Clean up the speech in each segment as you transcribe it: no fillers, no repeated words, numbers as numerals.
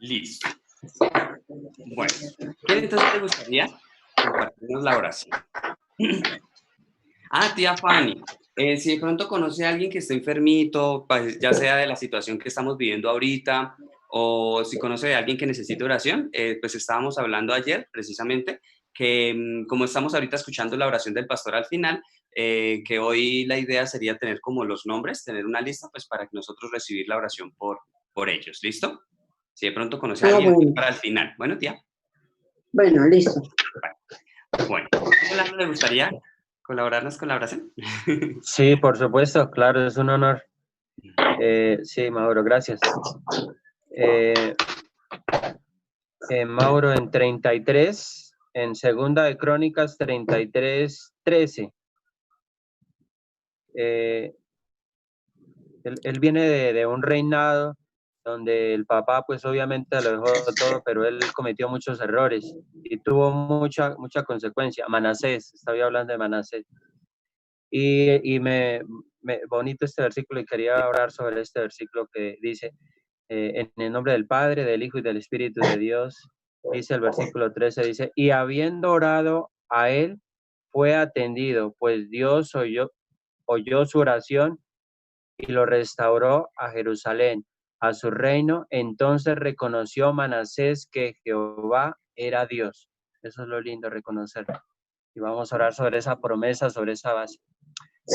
Listo. Bueno, ¿quién entonces te gustaría compartirnos la oración? Tía Fanny, si de pronto conoce a alguien que esté enfermito, pues, ya sea de la situación que estamos viviendo ahorita, o si conoce a alguien que necesite oración, pues estábamos hablando ayer precisamente que como estamos ahorita escuchando la oración del pastor al final, que hoy la idea sería tener como los nombres, tener una lista, pues para que nosotros recibir la oración por ellos, ¿listo? Si de pronto conoce a alguien Bueno. para el final. Bueno, tía. Bueno, listo. Bueno, ¿a le gustaría colaborarnos con la oración? Sí, por supuesto, claro, es un honor. Sí, Mauro, gracias. Mauro, en 33, en Segunda de Crónicas 33:13. Él viene de un reinado donde el papá pues obviamente lo dejó todo, pero él cometió muchos errores y tuvo mucha consecuencia. Manasés, estaba hablando de Manasés. Y bonito este versículo y quería orar sobre este versículo que dice, en el nombre del Padre, del Hijo y del Espíritu de Dios, dice el versículo 13, dice, y habiendo orado a él, fue atendido, pues Dios oyó su oración y lo restauró a Jerusalén, a su reino. Entonces reconoció Manasés que Jehová era Dios. Eso es lo lindo, reconocerlo. Y vamos a orar sobre esa promesa, sobre esa base.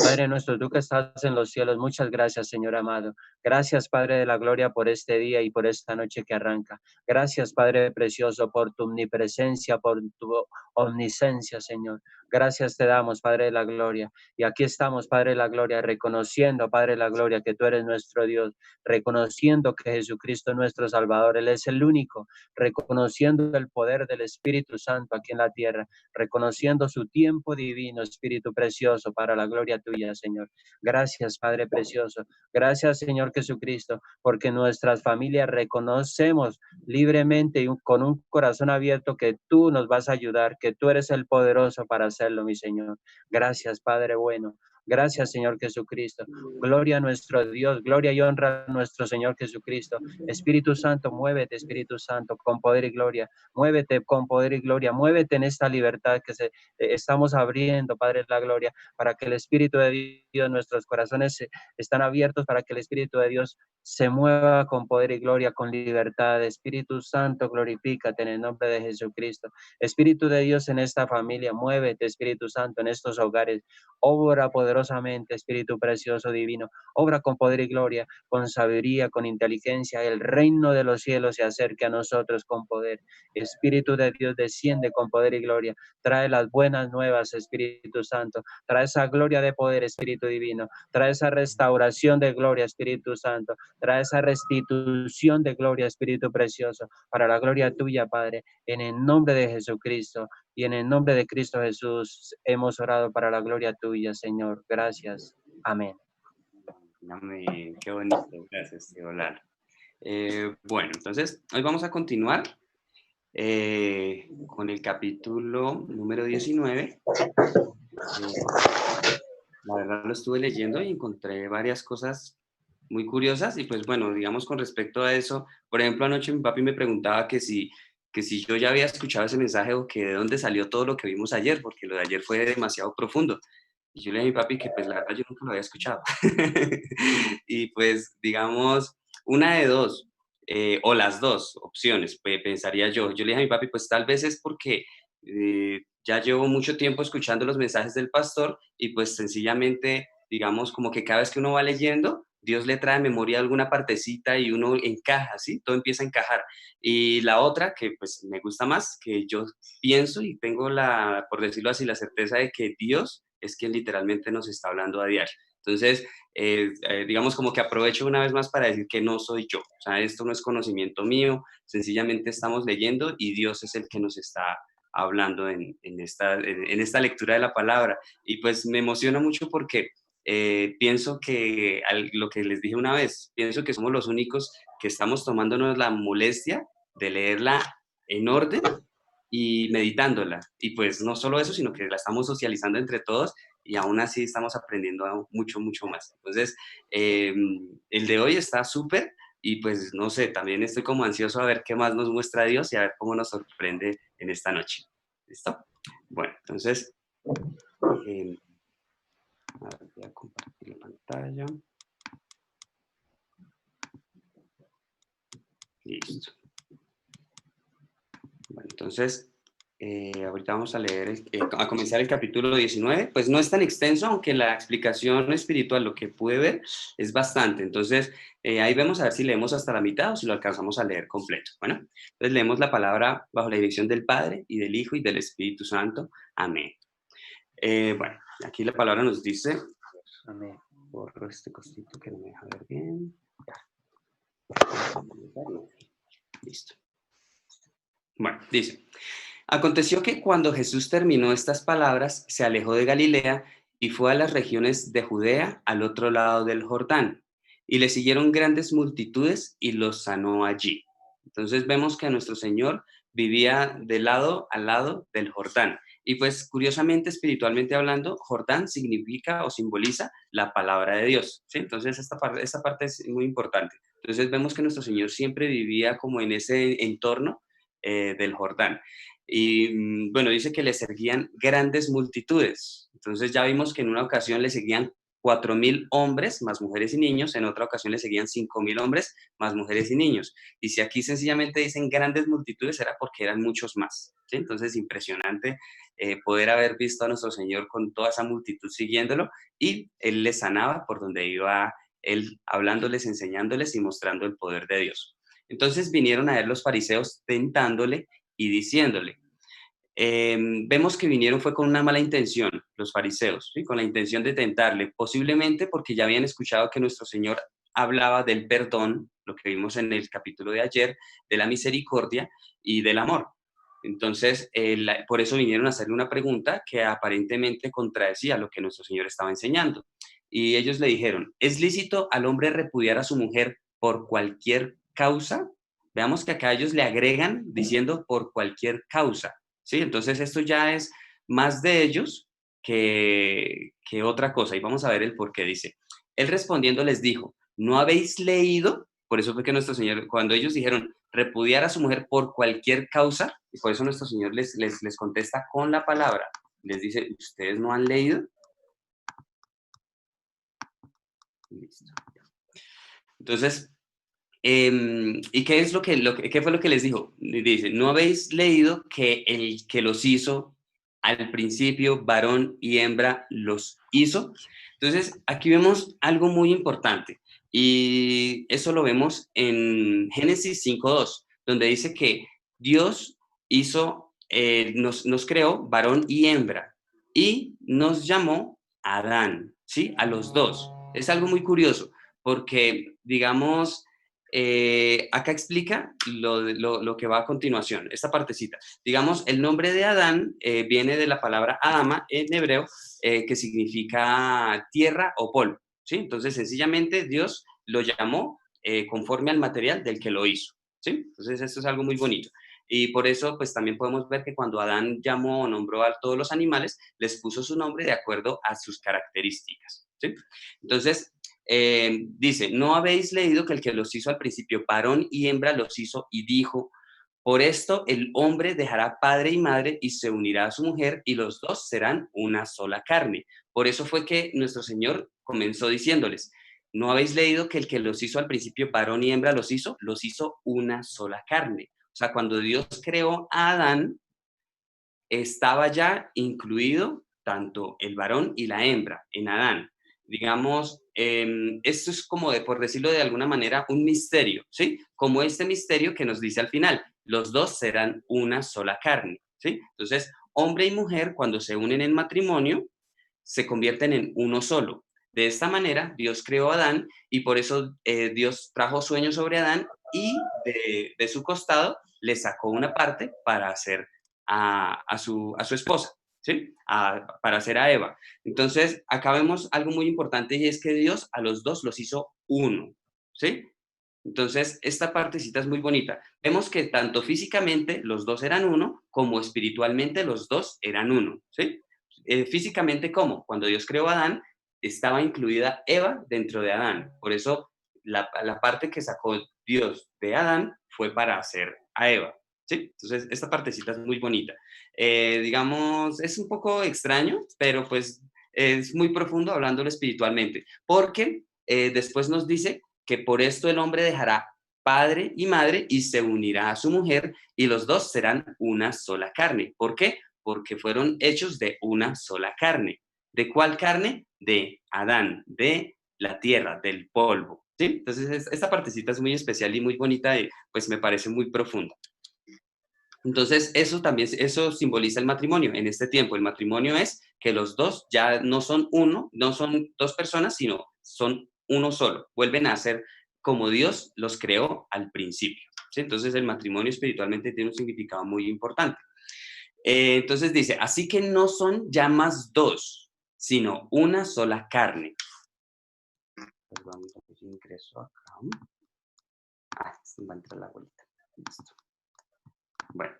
Padre nuestro, tú que estás en los cielos, muchas gracias, Señor amado. Gracias, Padre de la gloria, por este día y por esta noche que arranca. Gracias, Padre precioso, por tu omnipresencia, por tu omniscencia, Señor. Gracias te damos, Padre de la gloria. Y aquí estamos, Padre de la gloria, reconociendo, Padre de la gloria, que tú eres nuestro Dios, reconociendo que Jesucristo es nuestro Salvador, Él es el único, reconociendo el poder del Espíritu Santo aquí en la tierra, reconociendo su tiempo divino, Espíritu precioso, para la gloria tuya, Señor. Gracias, Padre precioso. Gracias, Señor Jesucristo, porque nuestras familias reconocemos libremente y con un corazón abierto que tú nos vas a ayudar, que tú eres el poderoso para hacerlo, mi Señor. Gracias, Padre bueno. Gracias, Señor Jesucristo. Gloria a nuestro Dios, gloria y honra a nuestro Señor Jesucristo. Espíritu Santo, muévete, Espíritu Santo, con poder y gloria. Muévete con poder y gloria. Muévete en esta libertad que estamos abriendo, Padre de la gloria, para que el Espíritu de Dios, nuestros corazones están abiertos para que el Espíritu de Dios se mueva con poder y gloria, con libertad. Espíritu Santo, glorifícate en el nombre de Jesucristo. Espíritu de Dios en esta familia, muévete, Espíritu Santo, en estos hogares. Obra poderosamente, Espíritu precioso divino. Obra con poder y gloria, con sabiduría, con inteligencia. El reino de los cielos se acerque a nosotros con poder. Espíritu de Dios desciende con poder y gloria. Trae las buenas nuevas, Espíritu Santo. Trae esa gloria de poder, Espíritu divino. Trae esa restauración de gloria, Espíritu Santo. Trae esa restitución de gloria, Espíritu precioso, para la gloria tuya, Padre, en el nombre de Jesucristo y en el nombre de Cristo Jesús hemos orado para la gloria tuya, Señor. Gracias. Amén. Amén. Qué bonito. Gracias, tío Lalo. Bueno, entonces hoy vamos a continuar con el capítulo número 19. La verdad lo estuve leyendo y encontré varias cosas muy curiosas y pues bueno, digamos con respecto a eso, por ejemplo, anoche mi papi me preguntaba que si yo ya había escuchado ese mensaje o que de dónde salió todo lo que vimos ayer, porque lo de ayer fue demasiado profundo. Y yo le dije a mi papi que pues la verdad yo nunca lo había escuchado. Y pues digamos, una de dos, o las dos opciones, pensaría yo. Yo le dije a mi papi, pues tal vez es porque ya llevo mucho tiempo escuchando los mensajes del pastor y pues sencillamente, digamos, como que cada vez que uno va leyendo, Dios le trae a memoria alguna partecita y uno encaja, ¿sí? Todo empieza a encajar. Y la otra, que pues me gusta más, que yo pienso y tengo la, por decirlo así, la certeza de que Dios es quien literalmente nos está hablando a diario. Entonces, digamos como que aprovecho una vez más para decir que no soy yo. O sea, esto no es conocimiento mío, sencillamente estamos leyendo y Dios es el que nos está hablando en esta lectura de la palabra. Y pues me emociona mucho porque pienso que lo que les dije una vez, pienso que somos los únicos que estamos tomándonos la molestia de leerla en orden y meditándola. Y pues no solo eso, sino que la estamos socializando entre todos y aún así estamos aprendiendo mucho, mucho más. Entonces, el de hoy está súper y pues no sé, también estoy como ansioso a ver qué más nos muestra Dios y a ver cómo nos sorprende en esta noche. ¿Listo? Bueno, entonces, eh, a ver, voy a compartir la pantalla. Listo. Bueno, entonces, ahorita vamos a leer, a comenzar el capítulo 19. Pues no es tan extenso, aunque la explicación espiritual, lo que pude ver, es bastante. Entonces, ahí vemos a ver si leemos hasta la mitad o si lo alcanzamos a leer completo. Bueno, entonces leemos la palabra bajo la dirección del Padre y del Hijo y del Espíritu Santo. Amén. Bueno, aquí la palabra nos dice, déjame borro este cosito que no me deja ver bien. Listo. Bueno, dice, aconteció que cuando Jesús terminó estas palabras, se alejó de Galilea y fue a las regiones de Judea, al otro lado del Jordán, y le siguieron grandes multitudes y los sanó allí. Entonces vemos que nuestro Señor vivía de lado al lado del Jordán. Y pues curiosamente, espiritualmente hablando, Jordán significa o simboliza la palabra de Dios, ¿sí? Entonces esta parte es muy importante. Entonces vemos que nuestro Señor siempre vivía como en ese entorno del Jordán. Y bueno, dice que le seguían grandes multitudes. Entonces ya vimos que en una ocasión le seguían 4.000 hombres, más mujeres y niños, en otra ocasión le seguían 5.000 hombres, más mujeres y niños. Y si aquí sencillamente dicen grandes multitudes, era porque eran muchos más, ¿sí? Entonces, impresionante poder haber visto a nuestro Señor con toda esa multitud siguiéndolo, y Él les sanaba por donde iba Él, hablándoles, enseñándoles y mostrando el poder de Dios. Entonces vinieron a él los fariseos tentándole y diciéndole, vemos que vinieron fue con una mala intención, los fariseos, ¿sí? Con la intención de tentarle, posiblemente porque ya habían escuchado que nuestro Señor hablaba del perdón, lo que vimos en el capítulo de ayer, de la misericordia y del amor. Entonces, por eso vinieron a hacerle una pregunta que aparentemente contradecía lo que nuestro Señor estaba enseñando. Y ellos le dijeron, ¿es lícito al hombre repudiar a su mujer por cualquier causa? Veamos que acá ellos le agregan diciendo por cualquier causa. ¿Sí? Entonces esto ya es más de ellos que otra cosa. Y vamos a ver el por qué. Dice, él respondiendo les dijo, ¿no habéis leído? Por eso fue que nuestro Señor, cuando ellos dijeron repudiar a su mujer por cualquier causa, y por eso nuestro Señor les contesta con la palabra. Les dice, ¿ustedes no han leído? Listo. Entonces, ¿y qué es qué fue lo que les dijo? Dice, ¿no habéis leído que el que los hizo al principio, varón y hembra los hizo? Entonces, aquí vemos algo muy importante y eso lo vemos en Génesis 5:2, donde dice que Dios hizo, nos creó varón y hembra y nos llamó Adán, ¿sí? A los dos. Es algo muy curioso porque, digamos, acá explica lo que va a continuación, esta partecita. Digamos, el nombre de Adán viene de la palabra Adama en hebreo, que significa tierra o polvo, ¿sí? Entonces, sencillamente, Dios lo llamó conforme al material del que lo hizo, ¿sí? Entonces, esto es algo muy bonito. Y por eso, pues también podemos ver que cuando Adán llamó o nombró a todos los animales, les puso su nombre de acuerdo a sus características, ¿sí? Entonces, dice, ¿no habéis leído que el que los hizo al principio, varón y hembra los hizo y dijo, por esto el hombre dejará padre y madre y se unirá a su mujer y los dos serán una sola carne? Por eso fue que nuestro Señor comenzó diciéndoles, ¿no habéis leído que el que los hizo al principio, varón y hembra los hizo una sola carne? O sea, cuando Dios creó a Adán, estaba ya incluido tanto el varón y la hembra en Adán. Digamos, esto es como, por decirlo de alguna manera, un misterio, ¿sí? Como este misterio que nos dice al final, los dos serán una sola carne, ¿sí? Entonces, hombre y mujer, cuando se unen en matrimonio, se convierten en uno solo. De esta manera, Dios creó a Adán y por eso Dios trajo sueño sobre Adán y de su costado le sacó una parte para hacer a su esposa, ¿sí? Para hacer a Eva. Entonces, acá vemos algo muy importante y es que Dios a los dos los hizo uno, ¿sí? Entonces, esta partecita es muy bonita. Vemos que tanto físicamente los dos eran uno, como espiritualmente los dos eran uno, ¿sí? Físicamente, ¿cómo? Cuando Dios creó a Adán, estaba incluida Eva dentro de Adán. Por eso la parte que sacó Dios de Adán fue para hacer a Eva, ¿sí? Entonces, esta partecita es muy bonita. Digamos, es un poco extraño, pero pues es muy profundo hablándolo espiritualmente, porque después nos dice que por esto el hombre dejará padre y madre y se unirá a su mujer y los dos serán una sola carne. ¿Por qué? Porque fueron hechos de una sola carne. ¿De cuál carne? De Adán, de la tierra, del polvo. ¿Sí? Entonces, esta partecita es muy especial y muy bonita y pues me parece muy profunda. Entonces, eso también, eso simboliza el matrimonio. En este tiempo, el matrimonio es que los dos ya no son uno, no son dos personas, sino son uno solo. Vuelven a ser como Dios los creó al principio. ¿Sí? Entonces, el matrimonio espiritualmente tiene un significado muy importante. Entonces dice, así que no son ya más dos, sino una sola carne. Perdón, ingreso acá. Se va a entrar la bolita. Listo. Bueno,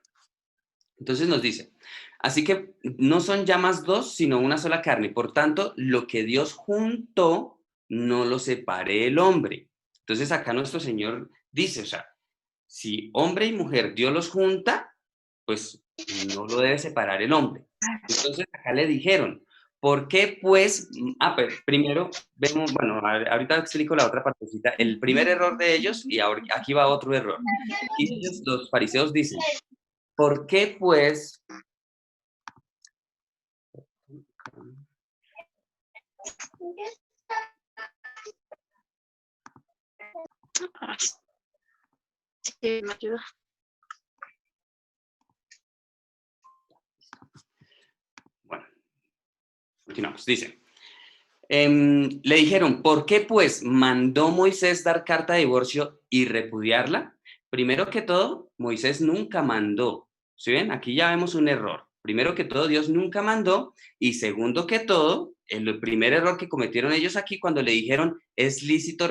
entonces nos dice, así que no son ya más dos, sino una sola carne. Por tanto, lo que Dios juntó, no lo separe el hombre. Entonces acá nuestro Señor dice, o sea, si hombre y mujer Dios los junta, pues no lo debe separar el hombre. Entonces acá le dijeron, ¿por qué pues? Pues primero vemos, bueno, ahorita explico la otra partecita, el primer error de ellos y ahora, aquí va otro error. Y ellos, los fariseos dicen, ¿por qué pues? Sí, me ayuda. Bueno, continuamos. Dice, le dijeron, ¿por qué pues mandó Moisés dar carta de divorcio y repudiarla? Primero que todo, Moisés nunca mandó. ¿Sí ven? Aquí ya vemos un error. Primero que todo, Dios nunca mandó. Y segundo que todo, el primer error que cometieron ellos aquí cuando le dijeron, es lícito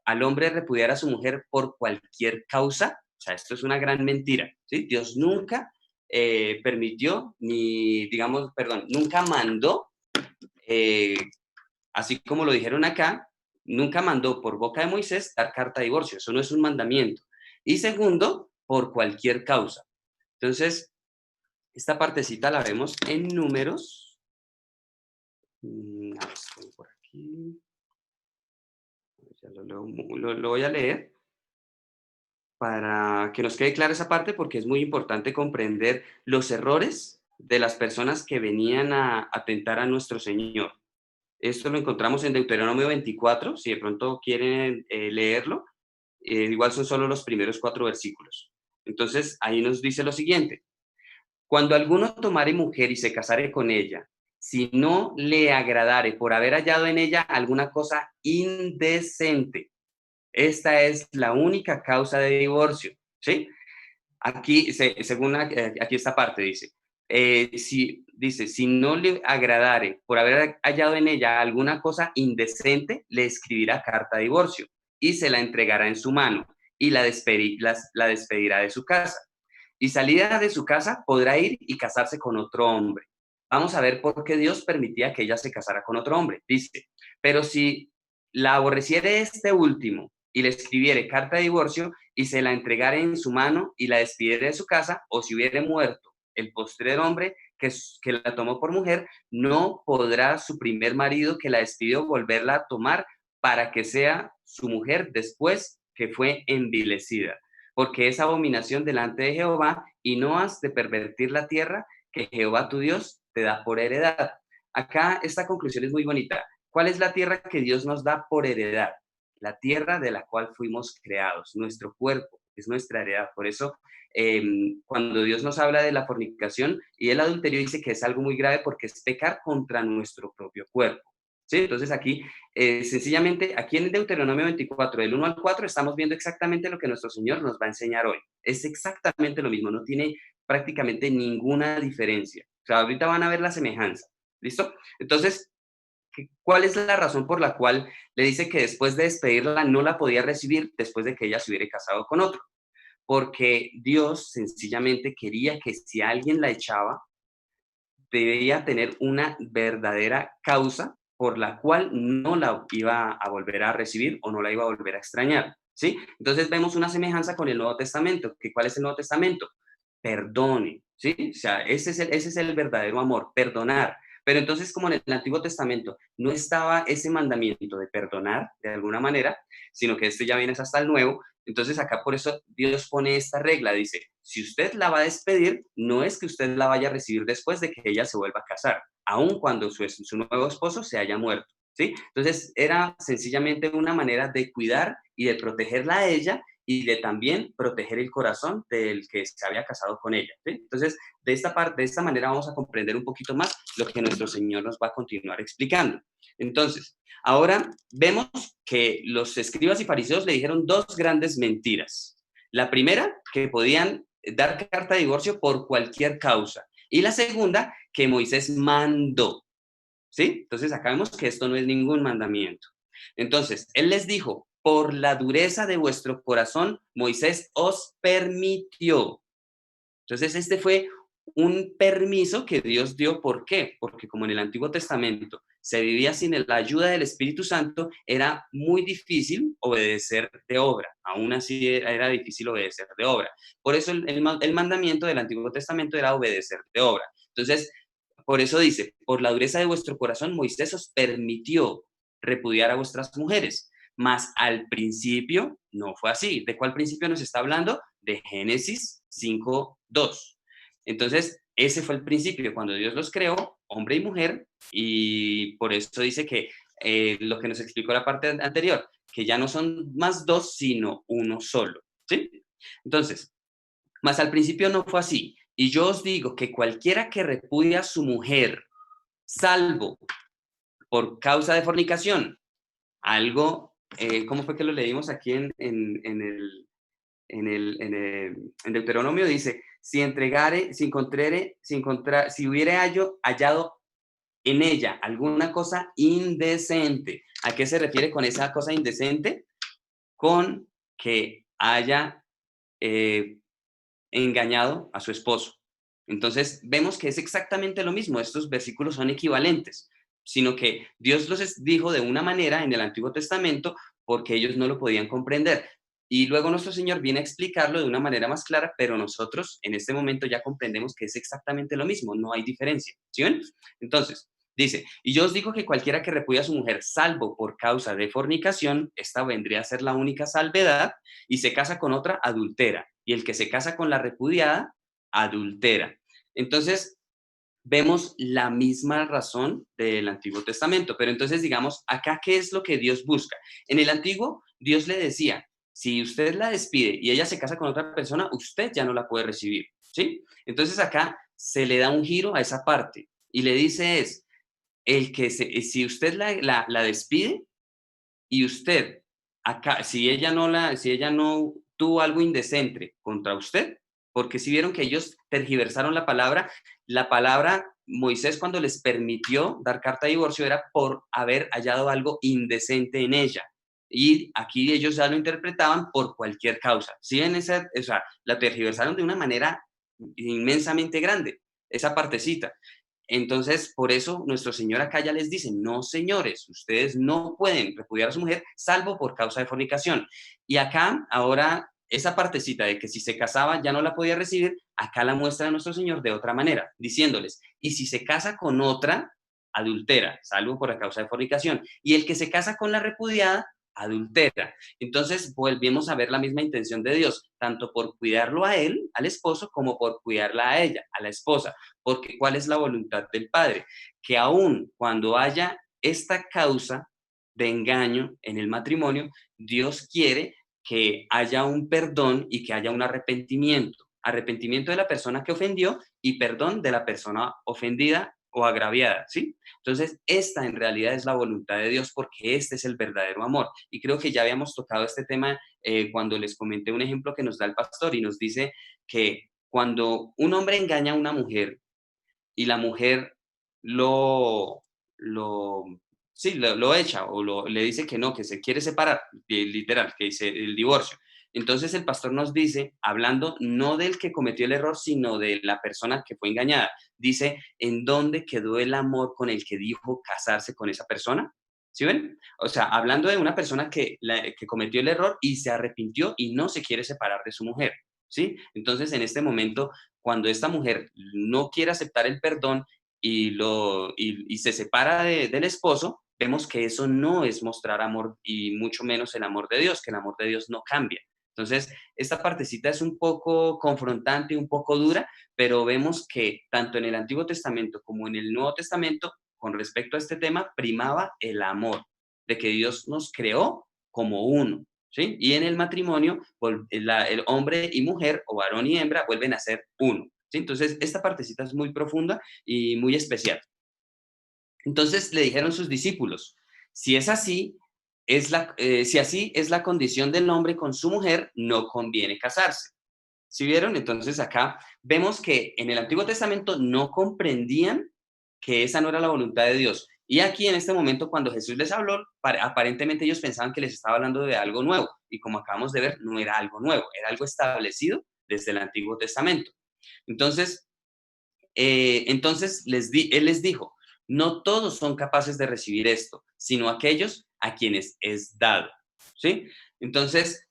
al hombre repudiar a su mujer por cualquier causa. O sea, esto es una gran mentira. ¿Sí? Dios nunca permitió, ni, digamos, perdón, nunca mandó así como lo dijeron acá, nunca mandó por boca de Moisés dar carta de divorcio. Eso no es un mandamiento. Y segundo, por cualquier causa. Entonces, esta partecita la vemos en Números. Estoy por aquí. Ya lo voy a leer para que nos quede clara esa parte porque es muy importante comprender los errores de las personas que venían a atentar a nuestro Señor. Esto lo encontramos en Deuteronomio 24, si de pronto quieren leerlo. Igual son solo los primeros 4 versículos. Entonces, ahí nos dice lo siguiente. Cuando alguno tomare mujer y se casare con ella, si no le agradare por haber hallado en ella alguna cosa indecente, esta es la única causa de divorcio, ¿sí? Aquí, según aquí esta parte dice, si no le agradare por haber hallado en ella alguna cosa indecente, le escribirá carta de divorcio y se la entregará en su mano y la despedirá de su casa. Y salida de su casa podrá ir y casarse con otro hombre. Vamos a ver por qué Dios permitía que ella se casara con otro hombre. Dice, pero si la aborreciere este último y le escribiere carta de divorcio y se la entregare en su mano y la despidiere de su casa, o si hubiere muerto el postrer hombre que la tomó por mujer, no podrá su primer marido que la despidió volverla a tomar para que sea su mujer después que fue envilecida. Porque es abominación delante de Jehová y no has de pervertir la tierra que Jehová tu Dios te da por heredad. Acá esta conclusión es muy bonita. ¿Cuál es la tierra que Dios nos da por heredad? La tierra de la cual fuimos creados, nuestro cuerpo, es nuestra heredad. Por eso, cuando Dios nos habla de la fornicación y el adulterio, dice que es algo muy grave porque es pecar contra nuestro propio cuerpo. ¿Sí? Entonces aquí, sencillamente, aquí en el Deuteronomio 24, del 1 al 4, estamos viendo exactamente lo que nuestro Señor nos va a enseñar hoy. Es exactamente lo mismo, no tiene prácticamente ninguna diferencia. O sea, ahorita van a ver la semejanza. ¿Listo? Entonces, ¿cuál es la razón por la cual le dice que después de despedirla no la podía recibir después de que ella se hubiera casado con otro? Porque Dios sencillamente quería que si alguien la echaba, debía tener una verdadera causa por la cual no la iba a volver a recibir o no la iba a volver a extrañar, ¿sí? Entonces vemos una semejanza con el Nuevo Testamento. ¿Cuál es el Nuevo Testamento? Perdone, ¿sí? O sea, ese es el verdadero amor, perdonar. Pero entonces, como en el Antiguo Testamento no estaba ese mandamiento de perdonar de alguna manera, sino que este ya viene hasta el Nuevo, entonces acá por eso Dios pone esta regla, dice, si usted la va a despedir, no es que usted la vaya a recibir después de que ella se vuelva a casar, aun cuando su nuevo esposo se haya muerto, ¿sí? Entonces era sencillamente una manera de cuidar y de protegerla a ella y de también proteger el corazón del que se había casado con ella, ¿sí? Entonces, de esta manera vamos a comprender un poquito más lo que nuestro Señor nos va a continuar explicando. Entonces, ahora vemos que los escribas y fariseos le dijeron dos grandes mentiras. La primera, que podían dar carta de divorcio por cualquier causa. Y la segunda, que Moisés mandó. ¿Sí? Entonces acá vemos que esto no es ningún mandamiento. Entonces, él les dijo, por la dureza de vuestro corazón, Moisés os permitió. Entonces, este fue un permiso que Dios dio. ¿Por qué? Porque como en el Antiguo Testamento se vivía sin la ayuda del Espíritu Santo, era muy difícil obedecer de obra. Aún así era difícil obedecer de obra. Por eso el mandamiento del Antiguo Testamento era obedecer de obra. Entonces, por eso dice, por la dureza de vuestro corazón, Moisés os permitió repudiar a vuestras mujeres. Mas al principio no fue así. ¿De cuál principio nos está hablando? De Génesis 5:2. Entonces, ese fue el principio, cuando Dios los creó, hombre y mujer, y por eso dice que lo que nos explicó la parte anterior, que ya no son más dos, sino uno solo, ¿sí? Entonces, mas al principio no fue así. Y yo os digo que cualquiera que repudia a su mujer, salvo por causa de fornicación, algo, ¿cómo fue que lo leímos aquí en Deuteronomio? Dice, si entregare, si hubiere hallado en ella alguna cosa indecente. ¿A qué se refiere con esa cosa indecente? Con que haya eh, engañado a su esposo. Entonces, vemos que es exactamente lo mismo, estos versículos son equivalentes, sino que Dios los dijo de una manera en el Antiguo Testamento porque ellos no lo podían comprender. Y luego nuestro Señor viene a explicarlo de una manera más clara, pero nosotros en este momento ya comprendemos que es exactamente lo mismo, no hay diferencia. ¿Sí ven? Entonces, dice, y yo os digo que cualquiera que repudia a su mujer, salvo por causa de fornicación, esta vendría a ser la única salvedad, y se casa con otra, adultera. Y el que se casa con la repudiada, adultera. Entonces, vemos la misma razón del Antiguo Testamento. Pero entonces, digamos, acá, ¿qué es lo que Dios busca? En el Antiguo, Dios le decía, si usted la despide y ella se casa con otra persona, usted ya no la puede recibir, ¿sí? Entonces acá se le da un giro a esa parte y le dice es, si usted la despide, y usted, acá, si ella no tuvo algo indecente contra usted, porque si vieron que ellos tergiversaron la palabra Moisés cuando les permitió dar carta de divorcio era por haber hallado algo indecente en ella. Y aquí ellos ya lo interpretaban por cualquier causa. Si ven o sea, la tergiversaron de una manera inmensamente grande, esa partecita. Entonces, por eso nuestro Señor acá ya les dice, no, señores, ustedes no pueden repudiar a su mujer salvo por causa de fornicación. Y acá, ahora, esa partecita de que si se casaba ya no la podía recibir, acá la muestra nuestro Señor de otra manera, diciéndoles, y si se casa con otra, adultera, salvo por la causa de fornicación. Y el que se casa con la repudiada, adultera. Entonces, volvemos a ver la misma intención de Dios, tanto por cuidarlo a él, al esposo, como por cuidarla a ella, a la esposa. Porque ¿cuál es la voluntad del Padre? Que aun cuando haya esta causa de engaño en el matrimonio, Dios quiere que haya un perdón y que haya un arrepentimiento. Arrepentimiento de la persona que ofendió y perdón de la persona ofendida o agraviada, ¿sí? Entonces, esta en realidad es la voluntad de Dios porque este es el verdadero amor. Y creo que ya habíamos tocado este tema cuando les comenté un ejemplo que nos da el pastor y nos dice que cuando un hombre engaña a una mujer y la mujer lo, lo, sí, lo echa o le dice que no, que se quiere separar, literal, que dice el divorcio. Entonces el pastor nos dice, hablando no del que cometió el error, sino de la persona que fue engañada, dice, ¿en dónde quedó el amor con el que dijo casarse con esa persona? ¿Sí ven? O sea, hablando de una persona que cometió el error y se arrepintió y no se quiere separar de su mujer, ¿sí? Entonces, en este momento, cuando esta mujer no quiere aceptar el perdón y se separa del esposo, vemos que eso no es mostrar amor y mucho menos el amor de Dios, que el amor de Dios no cambia. Entonces, esta partecita es un poco confrontante, un poco dura, pero vemos que tanto en el Antiguo Testamento como en el Nuevo Testamento, con respecto a este tema, primaba el amor, de que Dios nos creó como uno, ¿sí? Y en el matrimonio, el hombre y mujer, o varón y hembra, vuelven a ser uno, ¿sí? Entonces, esta partecita es muy profunda y muy especial. Entonces le dijeron sus discípulos, si es así, si así es la condición del hombre con su mujer, no conviene casarse. ¿Sí vieron? Entonces acá vemos que en el Antiguo Testamento no comprendían que esa no era la voluntad de Dios. Y aquí en este momento, cuando Jesús les habló, aparentemente ellos pensaban que les estaba hablando de algo nuevo. Y como acabamos de ver, no era algo nuevo, era algo establecido desde el Antiguo Testamento. Entonces, él les dijo, no todos son capaces de recibir esto, sino aquellos a quienes es dado. ¿Sí? Entonces,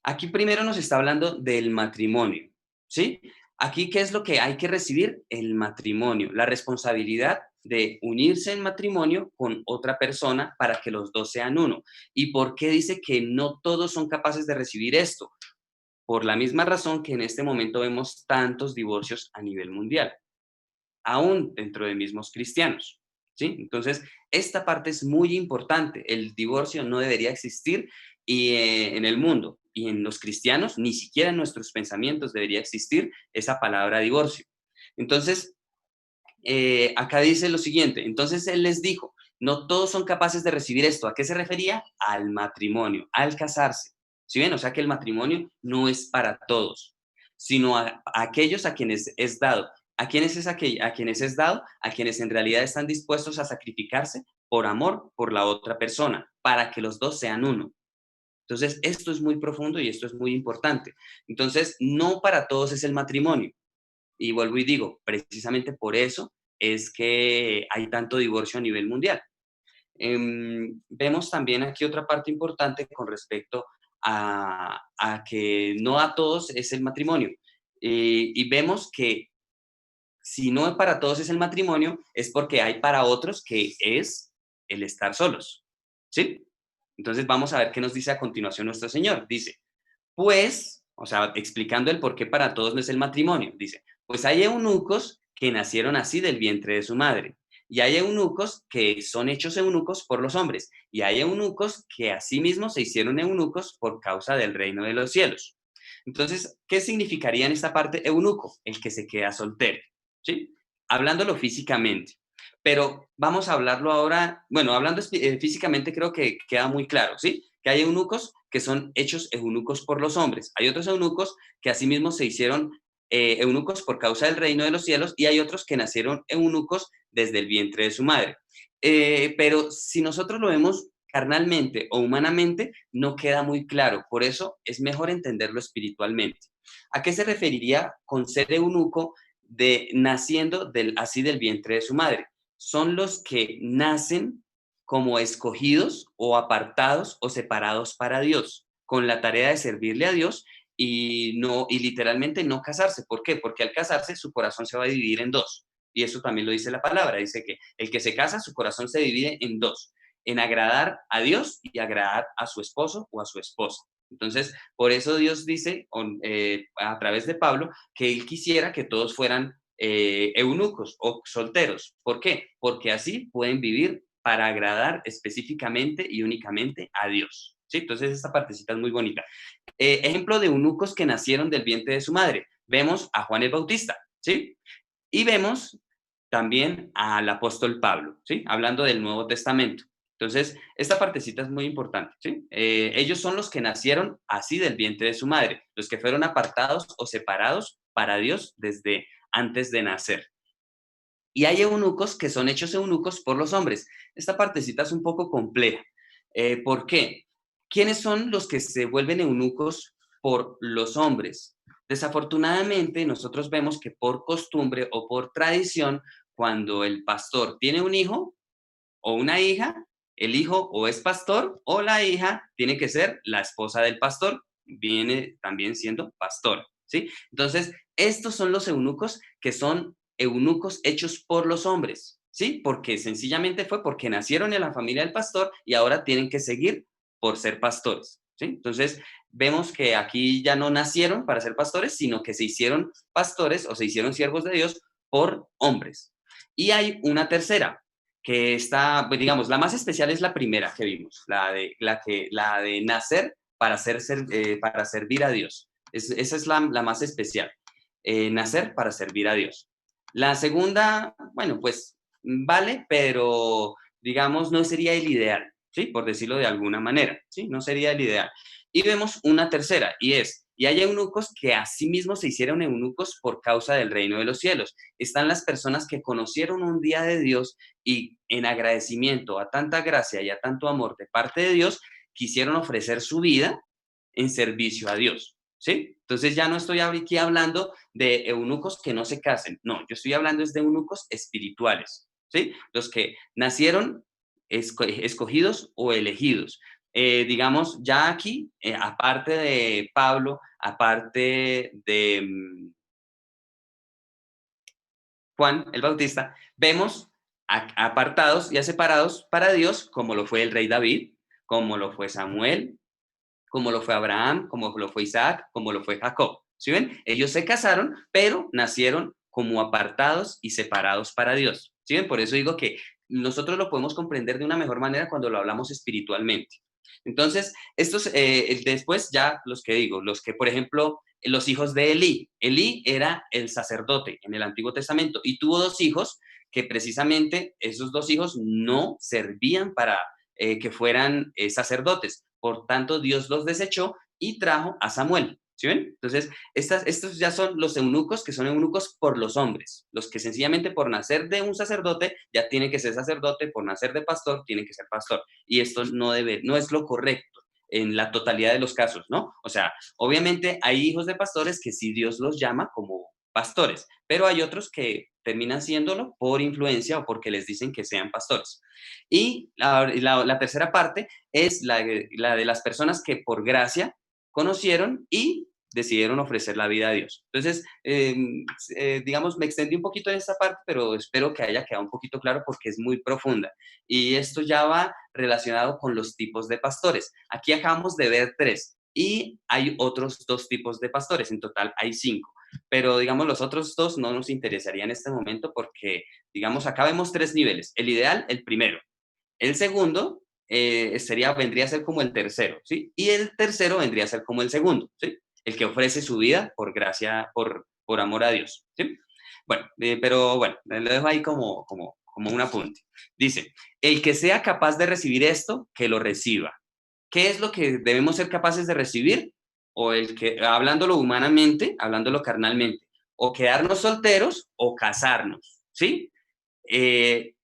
aquí primero nos está hablando del matrimonio, ¿sí? Aquí, ¿qué es lo que hay que recibir? El matrimonio, la responsabilidad de unirse en matrimonio con otra persona para que los dos sean uno. ¿Y por qué dice que no todos son capaces de recibir esto? Por la misma razón que en este momento vemos tantos divorcios a nivel mundial, aún dentro de mismos cristianos, ¿sí? Entonces, esta parte es muy importante. El divorcio no debería existir en el mundo y en los cristianos, ni siquiera en nuestros pensamientos debería existir esa palabra divorcio. Entonces, acá dice lo siguiente, entonces él les dijo, no todos son capaces de recibir esto. ¿A qué se refería? Al matrimonio, al casarse. ¿Sí ven? O sea que el matrimonio no es para todos, sino a aquellos a quienes es dado. ¿A quiénes es a quienes es dado? A quienes en realidad están dispuestos a sacrificarse por amor por la otra persona, para que los dos sean uno. Entonces, esto es muy profundo y esto es muy importante. Entonces, no para todos es el matrimonio. Y vuelvo y digo, precisamente por eso es que hay tanto divorcio a nivel mundial. Vemos también aquí otra parte importante con respecto a que no a todos es el matrimonio. Y vemos que si no para todos es el matrimonio, es porque hay para otros que es el estar solos. ¿Sí? Entonces vamos a ver qué nos dice a continuación nuestro Señor. Dice, pues, o sea, explicando el por qué para todos no es el matrimonio, dice, pues hay eunucos que nacieron así del vientre de su madre, y hay eunucos que son hechos eunucos por los hombres, y hay eunucos que asimismo se hicieron eunucos por causa del reino de los cielos. Entonces, ¿qué significaría en esta parte eunuco? El que se queda soltero, ¿sí? Hablándolo físicamente. Pero vamos a hablarlo ahora, bueno, hablando físicamente creo que queda muy claro, ¿sí? Que hay eunucos que son hechos eunucos por los hombres. Hay otros eunucos que asimismo se hicieron eunucos por causa del reino de los cielos y hay otros que nacieron eunucos desde el vientre de su madre. Pero si nosotros lo vemos carnalmente o humanamente, no queda muy claro. Por eso es mejor entenderlo espiritualmente. ¿A qué se referiría con ser eunuco naciendo así del vientre de su madre? Son los que nacen como escogidos o apartados o separados para Dios, con la tarea de servirle a Dios y literalmente no casarse. ¿Por qué? Porque al casarse su corazón se va a dividir en dos. Y eso también lo dice la palabra. Dice que el que se casa, su corazón se divide en dos, en agradar a Dios y agradar a su esposo o a su esposa. Entonces, por eso Dios dice a través de Pablo que él quisiera que todos fueran eunucos o solteros. ¿Por qué? Porque así pueden vivir para agradar específicamente y únicamente a Dios. ¿Sí? Entonces, esta partecita es muy bonita. Ejemplo de eunucos que nacieron del vientre de su madre. Vemos a Juan el Bautista, ¿sí? Y vemos también al apóstol Pablo, ¿sí? Hablando del Nuevo Testamento. Entonces, esta partecita es muy importante, ¿sí? Ellos son los que nacieron así del vientre de su madre, los que fueron apartados o separados para Dios desde antes de nacer. Y hay eunucos que son hechos eunucos por los hombres. Esta partecita es un poco compleja. ¿Por qué? ¿Quiénes son los que se vuelven eunucos por los hombres. Desafortunadamente, nosotros vemos que por costumbre o por tradición, cuando el pastor tiene un hijo o una hija, el hijo o es pastor o la hija tiene que ser la esposa del pastor, viene también siendo pastor, ¿sí? Entonces, estos son los eunucos que son eunucos hechos por los hombres, ¿sí? Porque sencillamente fue porque nacieron en la familia del pastor y ahora tienen que seguir por ser pastores, ¿sí? Entonces, vemos que aquí ya no nacieron para ser pastores, sino que se hicieron pastores o se hicieron siervos de Dios por hombres. Y hay una tercera, que está, pues, digamos, la más especial es la primera que vimos, la de nacer para servir a Dios. Esa es la más especial, nacer para servir a Dios. La segunda, bueno, pues vale, pero digamos, no sería el ideal, ¿sí? Por decirlo de alguna manera, ¿sí? No sería el ideal. Y vemos una tercera, y hay eunucos que asimismo se hicieron eunucos por causa del reino de los cielos. Están las personas que conocieron un día de Dios y en agradecimiento a tanta gracia y a tanto amor de parte de Dios, quisieron ofrecer su vida en servicio a Dios, ¿sí? Entonces ya no estoy aquí hablando de eunucos que no se casen, no, yo estoy hablando es de eunucos espirituales, ¿sí? Los que nacieron escogidos o elegidos. Digamos, ya aquí, aparte de Pablo, aparte de Juan el Bautista, vemos apartados y separados para Dios, como lo fue el rey David, como lo fue Samuel, como lo fue Abraham, como lo fue Isaac, como lo fue Jacob. ¿Sí ven? Ellos se casaron, pero nacieron como apartados y separados para Dios. ¿Sí ven? Por eso digo que nosotros lo podemos comprender de una mejor manera cuando lo hablamos espiritualmente. Entonces, estos, después ya los que digo, los que, por ejemplo, los hijos de Elí. Elí era el sacerdote en el Antiguo Testamento y tuvo dos hijos que precisamente esos dos hijos no servían para que fueran sacerdotes. Por tanto, Dios los desechó y trajo a Samuel. ¿Sí ven? Entonces, estos ya son los eunucos que son eunucos por los hombres. Los que sencillamente por nacer de un sacerdote ya tienen que ser sacerdote, por nacer de pastor tienen que ser pastor. Y esto no es lo correcto en la totalidad de los casos, ¿no? O sea, obviamente hay hijos de pastores que sí Dios los llama como pastores, pero hay otros que terminan siéndolo por influencia o porque les dicen que sean pastores. Y la tercera parte es la de las personas que por gracia conocieron y decidieron ofrecer la vida a Dios. Entonces, digamos, me extendí un poquito en esta parte, pero espero que haya quedado un poquito claro porque es muy profunda. Y esto ya va relacionado con los tipos de pastores. Aquí acabamos de ver 3 y hay otros 2 tipos de pastores. En total hay 5. Pero, digamos, los otros 2 no nos interesaría en este momento porque, digamos, acá vemos 3 niveles. El ideal, el primero. El segundo vendría a ser como el tercero, ¿sí? Y el tercero vendría a ser como el segundo, ¿sí? El que ofrece su vida por gracia, por amor a Dios, ¿sí? Bueno, pero bueno, lo dejo ahí como un apunte. Dice, el que sea capaz de recibir esto, que lo reciba. ¿Qué es lo que debemos ser capaces de recibir? O el que, hablándolo humanamente, hablándolo carnalmente, o quedarnos solteros o casarnos, ¿sí?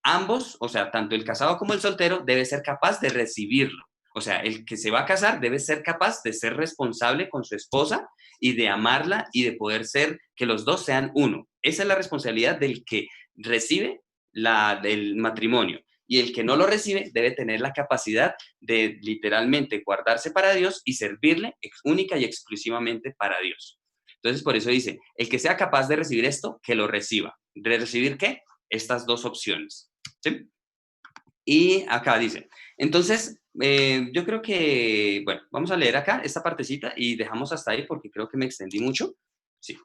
Ambos, o sea, tanto el casado como el soltero, debe ser capaz de recibirlo. O sea, el que se va a casar debe ser capaz de ser responsable con su esposa y de amarla y de poder ser, que los dos sean uno. Esa es la responsabilidad del que recibe del matrimonio. Y el que no lo recibe debe tener la capacidad de literalmente guardarse para Dios y servirle única y exclusivamente para Dios. Entonces, por eso dice, el que sea capaz de recibir esto, que lo reciba. ¿De recibir qué? Estas dos opciones. ¿Sí? Y acá dice, entonces, yo creo que, bueno, vamos a leer acá esta partecita y dejamos hasta ahí porque creo que me extendí mucho. Sí.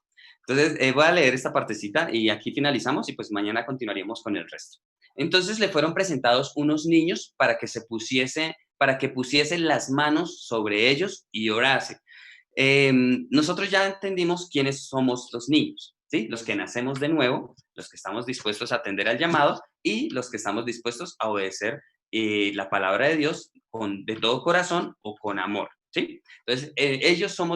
Entonces, voy a leer esta partecita y aquí finalizamos y pues mañana continuaríamos con el resto. Entonces le fueron presentados unos niños para que pusiesen las manos sobre ellos y orase. Nosotros ya entendimos quiénes somos los niños, ¿sí? Los que nacemos de nuevo, los que estamos dispuestos a atender al llamado y los que estamos dispuestos a obedecer la palabra de Dios de todo corazón o con amor, ¿sí? Entonces,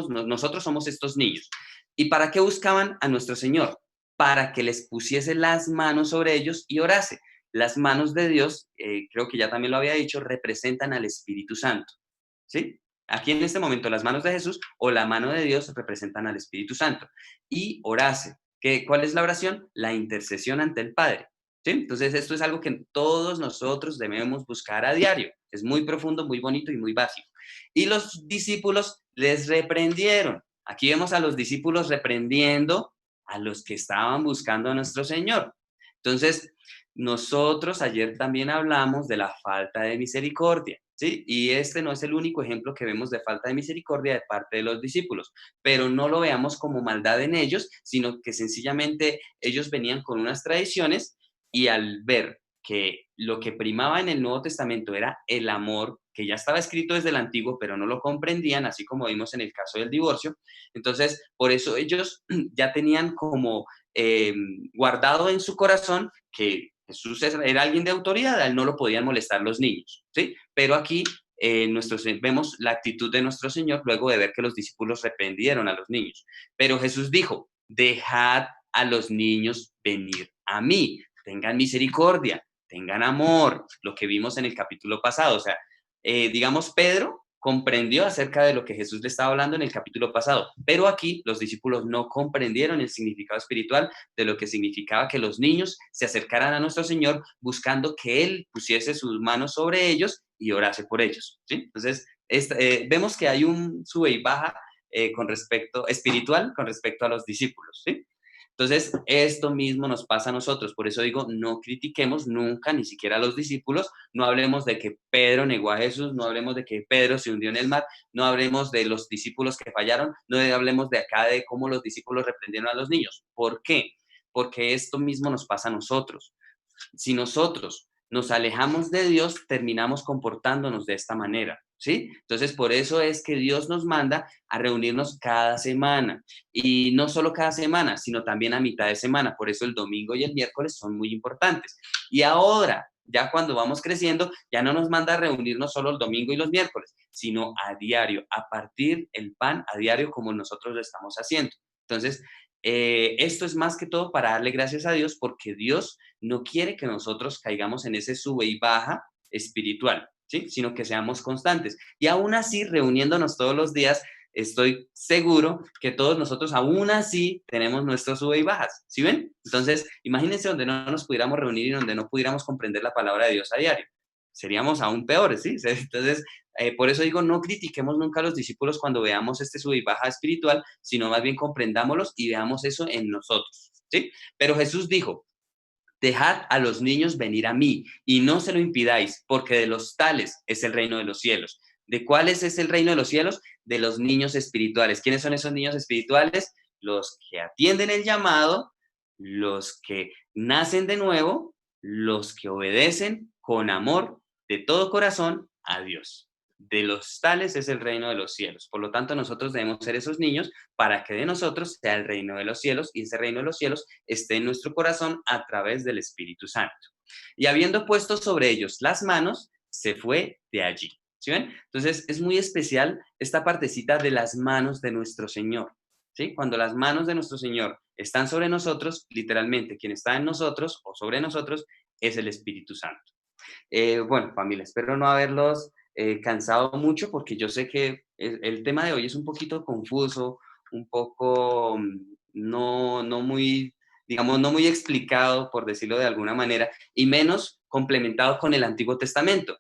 nosotros somos estos niños. ¿Y para qué buscaban a nuestro Señor? Para que les pusiese las manos sobre ellos y orase. Las manos de Dios, creo que ya también lo había dicho, representan al Espíritu Santo, ¿sí? Aquí en este momento las manos de Jesús o la mano de Dios representan al Espíritu Santo. Y orase. ¿Cuál es la oración? La intercesión ante el Padre. ¿Sí? Entonces esto es algo que todos nosotros debemos buscar a diario. Es muy profundo, muy bonito y muy básico. Y los discípulos les reprendieron. Aquí vemos a los discípulos reprendiendo a los que estaban buscando a nuestro Señor. Entonces, nosotros ayer también hablamos de la falta de misericordia, ¿sí? Y este no es el único ejemplo que vemos de falta de misericordia de parte de los discípulos, pero no lo veamos como maldad en ellos, sino que sencillamente ellos venían con unas tradiciones y al ver que lo que primaba en el Nuevo Testamento era el amor, que ya estaba escrito desde el Antiguo, pero no lo comprendían, así como vimos en el caso del divorcio. Entonces, por eso ellos ya tenían como guardado en su corazón que Jesús era alguien de autoridad, a él no lo podían molestar los niños, ¿sí? Pero aquí vemos la actitud de nuestro Señor luego de ver que los discípulos reprendieron a los niños. Pero Jesús dijo, dejad a los niños venir a mí, tengan misericordia, tengan amor, lo que vimos en el capítulo pasado. O sea, digamos, Pedro comprendió acerca de lo que Jesús le estaba hablando en el capítulo pasado, pero aquí los discípulos no comprendieron el significado espiritual de lo que significaba que los niños se acercaran a nuestro Señor buscando que Él pusiese sus manos sobre ellos y orase por ellos, ¿sí? Entonces, vemos que hay un sube y baja espiritual con respecto a los discípulos, ¿sí? Entonces, esto mismo nos pasa a nosotros. Por eso digo, no critiquemos nunca, ni siquiera a los discípulos. No hablemos de que Pedro negó a Jesús, no hablemos de que Pedro se hundió en el mar, no hablemos de los discípulos que fallaron, no hablemos de acá de cómo los discípulos reprendieron a los niños. ¿Por qué? Porque esto mismo nos pasa a nosotros. Si nosotros nos alejamos de Dios, terminamos comportándonos de esta manera, ¿sí? Entonces, por eso es que Dios nos manda a reunirnos cada semana. Y no solo cada semana, sino también a mitad de semana. Por eso el domingo y el miércoles son muy importantes. Y ahora, ya cuando vamos creciendo, ya no nos manda a reunirnos solo el domingo y los miércoles, sino a diario, a partir el pan a diario como nosotros lo estamos haciendo. Entonces, esto es más que todo para darle gracias a Dios porque Dios no quiere que nosotros caigamos en ese sube y baja espiritual, ¿sí? Sino que seamos constantes. Y aún así, reuniéndonos todos los días, estoy seguro que todos nosotros aún así tenemos nuestros sube y bajas, ¿sí ven? Entonces, imagínense donde no nos pudiéramos reunir y donde no pudiéramos comprender la palabra de Dios a diario. Seríamos aún peores, ¿sí? Entonces, por eso digo, no critiquemos nunca a los discípulos cuando veamos este sube y baja espiritual, sino más bien comprendámoslos y veamos eso en nosotros, ¿sí? Pero Jesús dijo, dejad a los niños venir a mí y no se lo impidáis, porque de los tales es el reino de los cielos. ¿De cuáles es el reino de los cielos? De los niños espirituales. ¿Quiénes son esos niños espirituales? Los que atienden el llamado, los que nacen de nuevo, los que obedecen con amor de todo corazón a Dios. De los tales es el reino de los cielos. Por lo tanto, nosotros debemos ser esos niños para que de nosotros sea el reino de los cielos y ese reino de los cielos esté en nuestro corazón a través del Espíritu Santo. Y habiendo puesto sobre ellos las manos, se fue de allí. ¿Sí ven? Entonces, es muy especial esta partecita de las manos de nuestro Señor. ¿Sí? Cuando las manos de nuestro Señor están sobre nosotros, literalmente quien está en nosotros o sobre nosotros es el Espíritu Santo. Bueno, familia, espero no haberlos cansado mucho porque yo sé que el tema de hoy es un poquito confuso, un poco no muy, digamos, no muy explicado, por decirlo de alguna manera, y menos complementado con el Antiguo Testamento.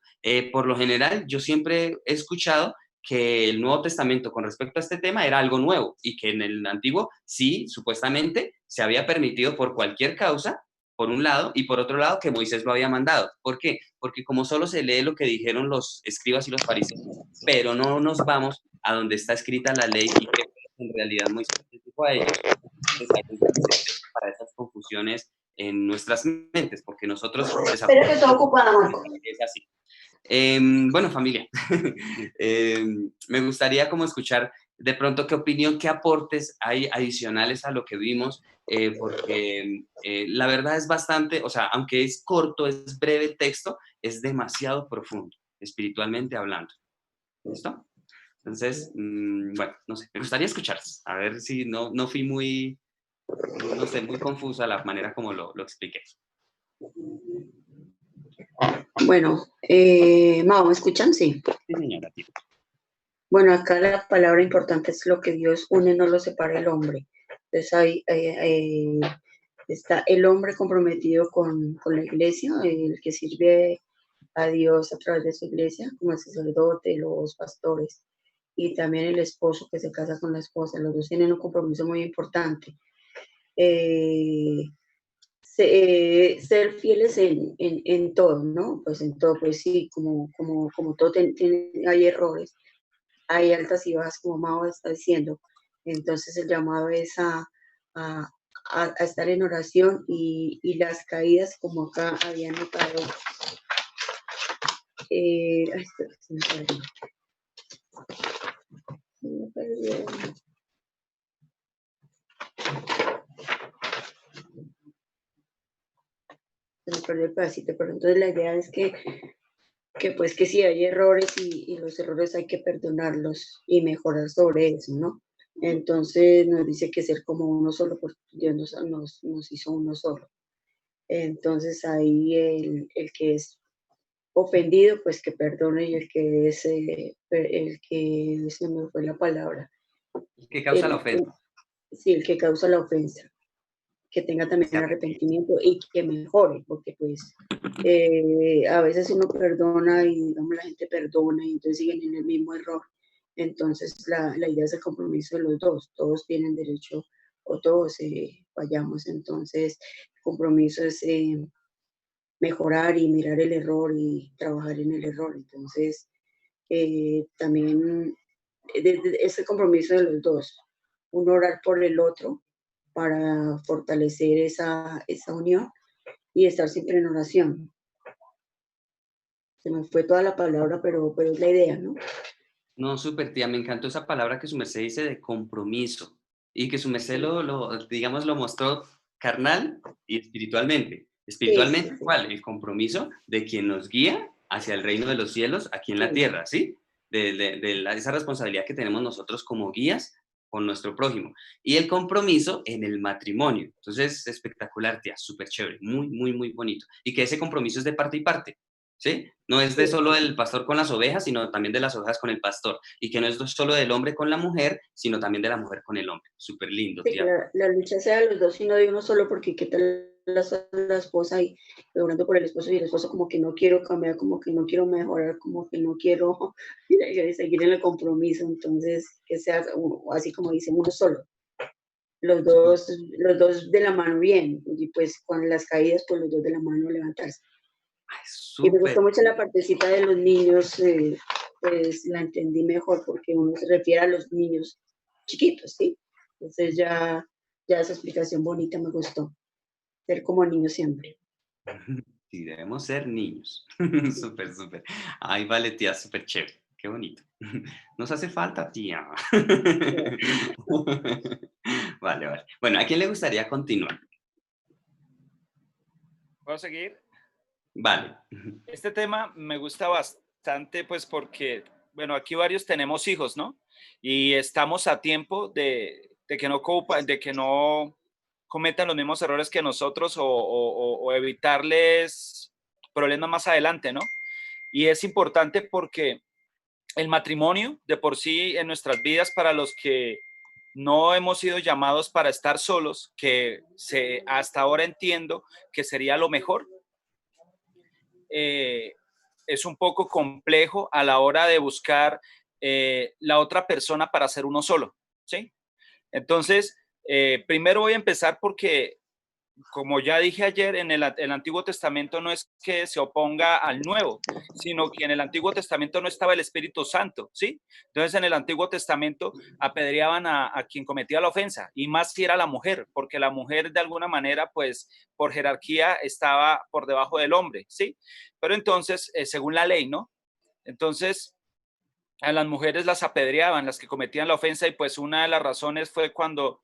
Por lo general, yo siempre he escuchado que el Nuevo Testamento con respecto a este tema era algo nuevo y que en el Antiguo sí, supuestamente, se había permitido por cualquier causa, por un lado, y por otro lado que Moisés lo había mandado. ¿Por qué? Porque como solo se lee lo que dijeron los escribas y los fariseos, pero no nos vamos a donde está escrita la ley y que en realidad Moisés les dijo a ellos, pues hay un pretexto para esas confusiones en nuestras mentes, porque nosotros Espero que todo ocupada, Marco. es así. Bueno, familia, me gustaría como escuchar de pronto qué opinión, qué aportes hay adicionales a lo que vimos, porque la verdad es bastante, o sea, aunque es corto, es breve el texto, es demasiado profundo, espiritualmente hablando. ¿Listo? Entonces, bueno, no sé, me gustaría escucharlos, a ver si no fui muy, no sé, muy confusa la manera como lo expliqué. Bueno, Mao, ¿me escuchan? Sí. Sí, señora. Bueno, acá la palabra importante es lo que Dios une, no lo separa el hombre. Entonces ahí está el hombre comprometido con la iglesia, el que sirve a Dios a través de su iglesia, como el sacerdote, los pastores, y también el esposo que se casa con la esposa. Los dos tienen un compromiso muy importante. Ser fieles en todo, ¿no? Pues en todo, pues sí, como todo hay errores, hay altas y bajas, como Mao está diciendo. Entonces el llamado es a, a estar en oración y las caídas, como acá había notado. Ay, espera, se me perdió. Se me perdió. Se me perdió el pedacito, pero entonces la idea es que pues que sí hay errores y los errores hay que perdonarlos y mejorar sobre eso, ¿no? Entonces nos dice que ser como uno solo, porque Dios nos hizo uno solo. Entonces ahí el que es ofendido, pues que perdone, y el que es, el que, se me fue la palabra, ¿Qué causa la ofensa? sí, el que causa la ofensa, que tenga también arrepentimiento y que mejore, porque pues a veces uno perdona y digamos la gente perdona y entonces siguen en el mismo error. Entonces la idea es el compromiso de los dos, todos tienen derecho o todos fallamos, entonces el compromiso es mejorar y mirar el error y trabajar en el error. Entonces también es el compromiso de los dos, uno orar por el otro para fortalecer esa unión y estar siempre en oración. Se me fue toda la palabra, pero es la idea, ¿no? No, súper, tía, me encantó esa palabra que su merced dice de compromiso y que su merced digamos, lo mostró carnal y espiritualmente. Sí, sí, Espiritualmente, sí. ¿cuál? El compromiso de quien nos guía hacia el reino de los cielos aquí en la Sí, tierra, ¿sí? Esa responsabilidad que tenemos nosotros como guías con nuestro prójimo. Y el compromiso en el matrimonio. Entonces, espectacular, tía, súper chévere, muy, muy, muy bonito. Y que ese compromiso es de parte y parte. ¿Sí? No es de sí. solo del pastor con las ovejas, sino también de las ovejas con el pastor. Y que no es solo del hombre con la mujer, sino también de la mujer con el hombre. Súper lindo, Sí, que tía. la lucha sea de los dos y no de uno solo, porque qué tal la esposa y orando por el esposo y el esposo como que no quiero cambiar, como que no quiero mejorar, como que no quiero seguir en el compromiso. Entonces, que sea así como dicen, uno solo. Los dos de la mano bien, y pues con las caídas, pues los dos de la mano levantarse. Ay, Y me súper. gustó mucho la partecita de los niños, pues la entendí mejor porque uno se refiere a los niños chiquitos, ¿sí? Entonces ya esa explicación bonita me gustó, ser como niño siempre. Sí, debemos ser niños. Súper, súper. Ay, vale, tía, súper chévere. Qué bonito. Nos hace falta, tía. Vale, vale. Bueno, ¿a quién le gustaría continuar? ¿Puedo seguir? Vale. Este tema me gusta bastante, pues porque, bueno, aquí varios tenemos hijos, ¿no? Y estamos a tiempo de que no cometan los mismos errores que nosotros o evitarles problemas más adelante, ¿no? Y es importante porque el matrimonio de por sí en nuestras vidas, para los que no hemos sido llamados para estar solos, hasta ahora entiendo que sería lo mejor, es un poco complejo a la hora de buscar la otra persona para ser uno solo, ¿sí? Entonces, primero voy a empezar porque, como ya dije ayer, en el Antiguo Testamento no es que se oponga al Nuevo, sino que en el Antiguo Testamento no estaba el Espíritu Santo, ¿sí? Entonces, en el Antiguo Testamento apedreaban a quien cometía la ofensa, y más si era la mujer, porque la mujer de alguna manera, pues, por jerarquía estaba por debajo del hombre, ¿sí? Pero entonces, según la ley, ¿no? Entonces, a las mujeres las apedreaban, las que cometían la ofensa, y pues una de las razones fue cuando...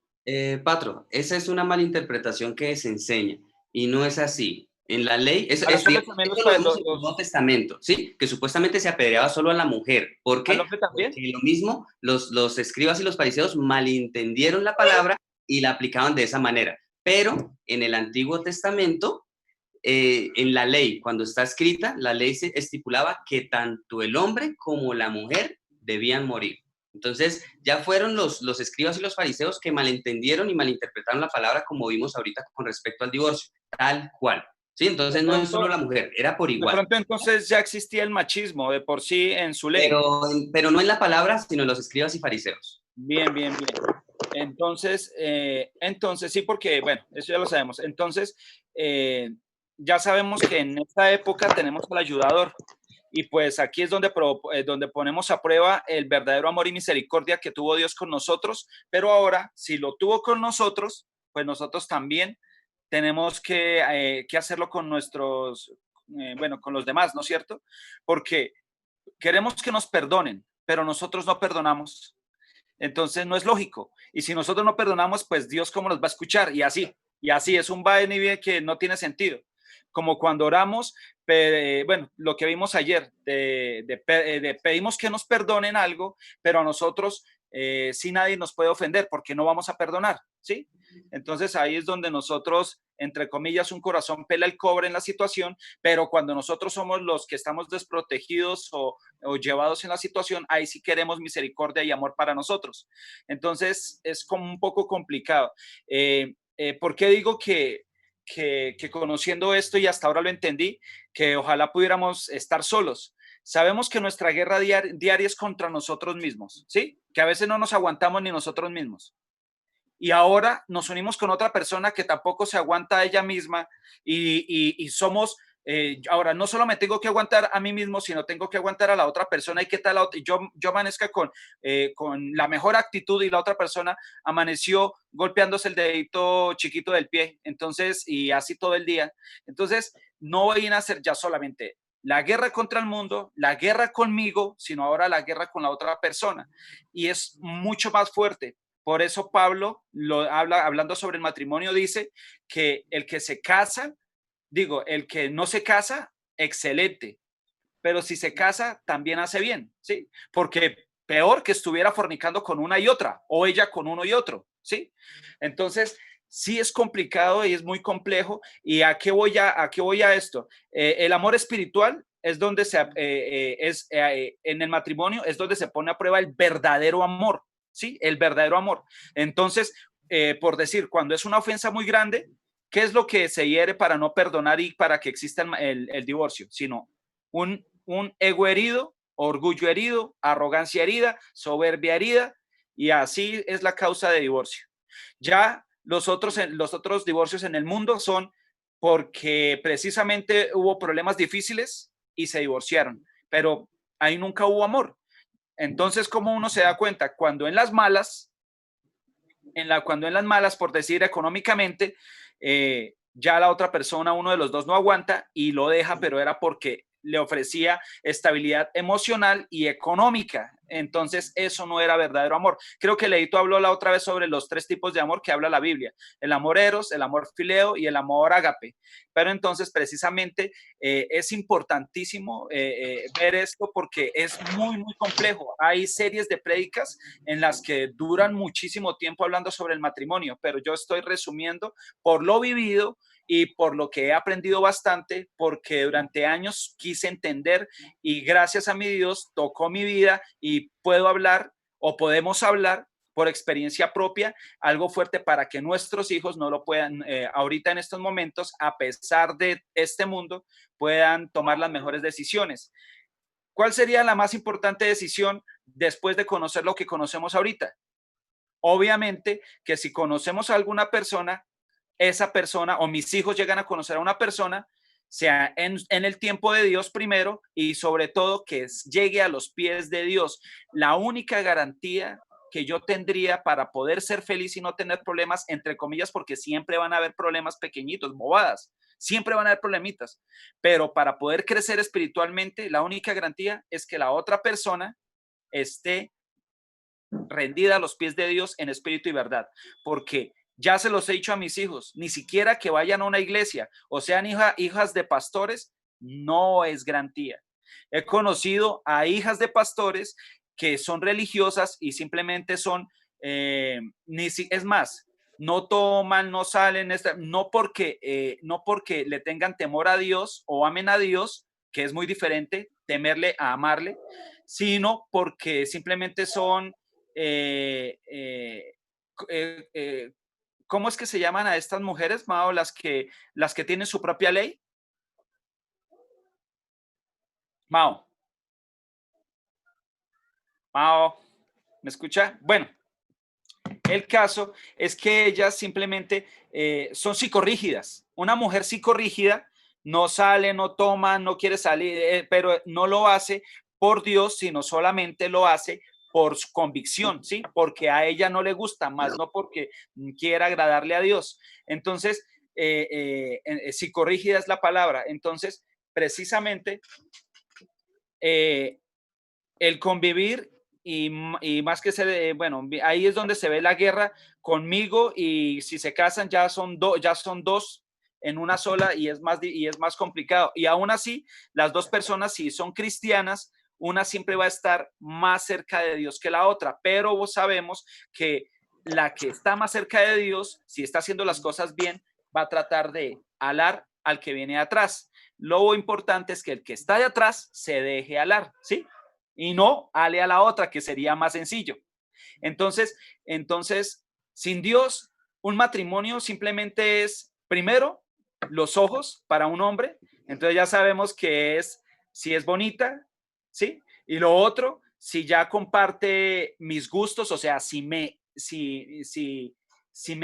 Patro, esa es una malinterpretación que se enseña y no es así. En la ley, A los hombres digamos, también eso lo vemos en el Nuevo Testamento, ¿sí? Que supuestamente se apedreaba solo a la mujer. ¿Por al qué? hombre también. Porque lo mismo, los escribas y los fariseos malentendieron la palabra y la aplicaban de esa manera. Pero en el Antiguo Testamento, en la ley, cuando está escrita, la ley se estipulaba que tanto el hombre como la mujer debían morir. Entonces, ya fueron los escribas y los fariseos que malentendieron y malinterpretaron la palabra, como vimos ahorita con respecto al divorcio, tal cual. Sí, entonces no es solo la mujer, era por De igual. pronto entonces ya existía el machismo de por sí en su ley. Pero no en la palabra, sino en los escribas y fariseos. Bien, bien, bien. Entonces sí, porque, bueno, eso ya lo sabemos. Entonces, ya sabemos que en esta época tenemos al ayudador. Y pues aquí es donde ponemos a prueba el verdadero amor y misericordia que tuvo Dios con nosotros. Pero ahora, si lo tuvo con nosotros, pues nosotros también tenemos que hacerlo con nuestros, con los demás, ¿no es cierto? Porque queremos que nos perdonen, pero nosotros no perdonamos. Entonces no es lógico. Y si nosotros no perdonamos, pues Dios cómo nos va a escuchar. Y así es un va y viene que no tiene sentido. Como cuando oramos, lo que vimos ayer, pedimos que nos perdonen algo, pero a nosotros sí nadie nos puede ofender porque no vamos a perdonar, ¿sí? Entonces ahí es donde nosotros, entre comillas, un corazón pela el cobre en la situación, pero cuando nosotros somos los que estamos desprotegidos o llevados en la situación, ahí sí queremos misericordia y amor para nosotros. Entonces es como un poco complicado. ¿Por qué digo que conociendo esto y hasta ahora lo entendí, que ojalá pudiéramos estar solos? Sabemos que nuestra guerra diaria es contra nosotros mismos, ¿sí? Que a veces no nos aguantamos ni nosotros mismos. Y ahora nos unimos con otra persona que tampoco se aguanta a ella misma y somos, ahora no solo me tengo que aguantar a mí mismo, sino tengo que aguantar a la otra persona. ¿Y qué tal yo amanezca con la mejor actitud y la otra persona amaneció golpeándose el dedito chiquito del pie? Entonces, y así todo el día. Entonces, no vayan a ser ya solamente la guerra contra el mundo, la guerra conmigo, sino ahora la guerra con la otra persona. Y es mucho más fuerte. Por eso Pablo hablando sobre el matrimonio, dice que el que se casa, el que no se casa, excelente, pero si se casa, también hace bien, ¿sí? Porque peor que estuviera fornicando con una y otra, o ella con uno y otro, ¿sí? Entonces, sí es complicado y es muy complejo. ¿Y a qué voy a esto? El amor espiritual es donde en el matrimonio es donde se pone a prueba el verdadero amor, ¿sí? El verdadero amor. Entonces, por decir, cuando es una ofensa muy grande, ¿qué es lo que se hiere para no perdonar y para que exista el divorcio? Sino un ego herido, orgullo herido, arrogancia herida, soberbia herida, y así es la causa de divorcio. Ya los otros divorcios en el mundo son porque precisamente hubo problemas difíciles y se divorciaron, pero ahí nunca hubo amor. Entonces, ¿cómo uno se da cuenta? Cuando en las malas, por decir económicamente, ya la otra persona, uno de los dos no aguanta y lo deja, pero era porque le ofrecía estabilidad emocional y económica. Entonces, eso no era verdadero amor. Creo que Leito habló la otra vez sobre los 3 tipos de amor que habla la Biblia: el amor eros, el amor fileo y el amor ágape. Pero entonces, precisamente, es importantísimo ver esto porque es muy, muy complejo. Hay series de prédicas en las que duran muchísimo tiempo hablando sobre el matrimonio, pero yo estoy resumiendo por lo vivido y por lo que he aprendido bastante, porque durante años quise entender y gracias a mi Dios tocó mi vida y puedo hablar o podemos hablar por experiencia propia algo fuerte para que nuestros hijos no lo puedan, ahorita en estos momentos, a pesar de este mundo, puedan tomar las mejores decisiones. ¿Cuál sería la más importante decisión después de conocer lo que conocemos ahorita? Obviamente que si conocemos a alguna persona, esa persona o mis hijos llegan a conocer a una persona, sea en el tiempo de Dios primero y sobre todo que llegue a los pies de Dios. La única garantía que yo tendría para poder ser feliz y no tener problemas, entre comillas, porque siempre van a haber problemas pequeñitos, bobadas, siempre van a haber problemitas, pero para poder crecer espiritualmente, la única garantía es que la otra persona esté rendida a los pies de Dios en espíritu y verdad, porque ya se los he dicho a mis hijos, ni siquiera que vayan a una iglesia o sean hijas de pastores, no es garantía. He conocido a hijas de pastores que son religiosas y simplemente son, es más, no toman, no salen, no porque le tengan temor a Dios o amen a Dios, que es muy diferente, temerle a amarle, sino porque simplemente son, ¿cómo es que se llaman a estas mujeres, Mao, las que tienen su propia ley? Mao, Mao, ¿me escucha? Bueno, el caso es que ellas simplemente son psicorrígidas. Una mujer psicorrígida no sale, no toma, no quiere salir, pero no lo hace por Dios, sino solamente lo hace por su convicción, ¿sí? Porque a ella no le gusta, más no porque quiera agradarle a Dios. Entonces, psicorrígida es la palabra. Entonces, precisamente, el convivir y más que ser, bueno, ahí es donde se ve la guerra conmigo, y si se casan ya son dos en una sola, y es más complicado. Y aún así, las dos personas, si son cristianas, una siempre va a estar más cerca de Dios que la otra, pero vos sabemos que la que está más cerca de Dios, si está haciendo las cosas bien, va a tratar de alar al que viene atrás. Lo importante es que el que está de atrás se deje alar, ¿sí? Y no ale a la otra, que sería más sencillo. Entonces, sin Dios, un matrimonio simplemente es, primero, los ojos para un hombre. Entonces ya sabemos que es, si es bonita, ¿sí? Y lo otro, si ya comparte mis gustos, o sea, si me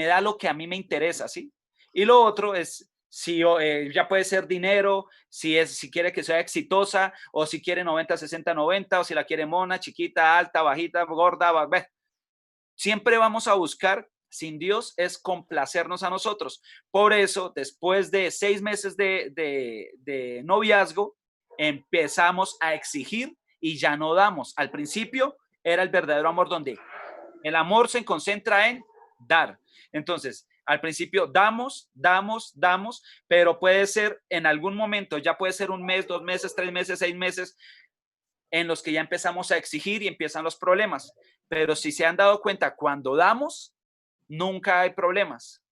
da lo que a mí me interesa, ¿sí? Y lo otro es, si ya puede ser dinero, si quiere que sea exitosa, o si quiere 90, 60, 90, o si la quiere mona, chiquita, alta, bajita, gorda, siempre vamos a buscar, sin Dios, es complacernos a nosotros. Por eso, después de 6 meses de noviazgo, empezamos a exigir y ya no damos. Al principio era el verdadero amor, donde el amor se concentra en dar. Entonces, al principio damos, pero puede ser en algún momento, ya puede ser 1 mes, 2 meses, 3 meses, 6 meses, en los que ya empezamos a exigir y empiezan los problemas. Pero si se han dado cuenta, cuando damos, nunca hay problemas.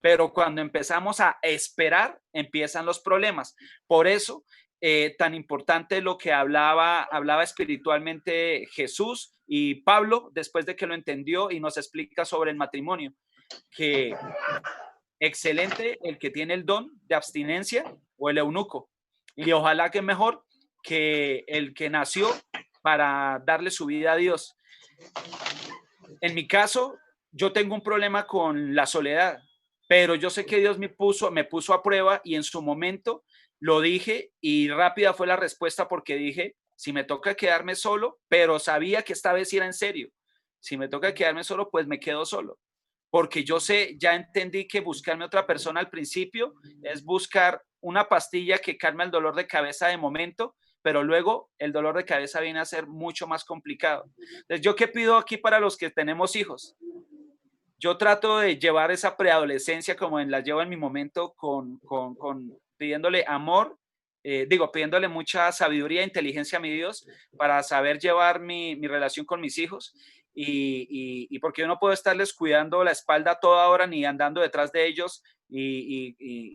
Pero cuando empezamos a esperar, empiezan los problemas. Por eso, tan importante lo que hablaba espiritualmente Jesús y Pablo, después de que lo entendió y nos explica sobre el matrimonio, que excelente el que tiene el don de abstinencia o el eunuco, y ojalá que mejor que el que nació para darle su vida a Dios. En mi caso, yo tengo un problema con la soledad, pero yo sé que Dios me puso a prueba, y en su momento lo dije, y rápida fue la respuesta, porque dije, si me toca quedarme solo, pero sabía que esta vez era en serio, si me toca quedarme solo, pues me quedo solo, porque yo sé, ya entendí que buscarme otra persona al principio es buscar una pastilla que calma el dolor de cabeza de momento, pero luego el dolor de cabeza viene a ser mucho más complicado. Entonces, ¿yo qué pido aquí para los que tenemos hijos? Yo trato de llevar esa preadolescencia como la llevo en mi momento, con pidiéndole amor, pidiéndole mucha sabiduría e inteligencia a mi Dios para saber llevar mi relación con mis hijos, y porque yo no puedo estarles cuidando la espalda a toda hora, ni andando detrás de ellos, y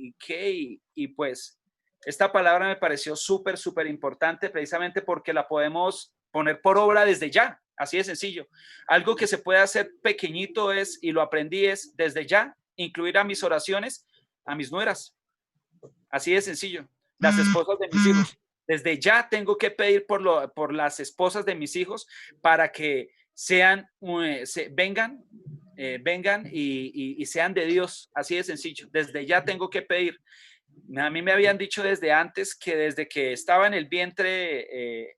pues esta palabra me pareció súper, súper importante, precisamente porque la podemos poner por obra desde ya, así de sencillo. Algo que se puede hacer pequeñito es, y lo aprendí, es desde ya incluir a mis oraciones a mis nueras. Así de sencillo. Las esposas de mis hijos. Desde ya tengo que pedir por las esposas de mis hijos, para que vengan y sean de Dios. Así de sencillo. Desde ya tengo que pedir. A mí me habían dicho desde antes, que desde que estaba en el vientre,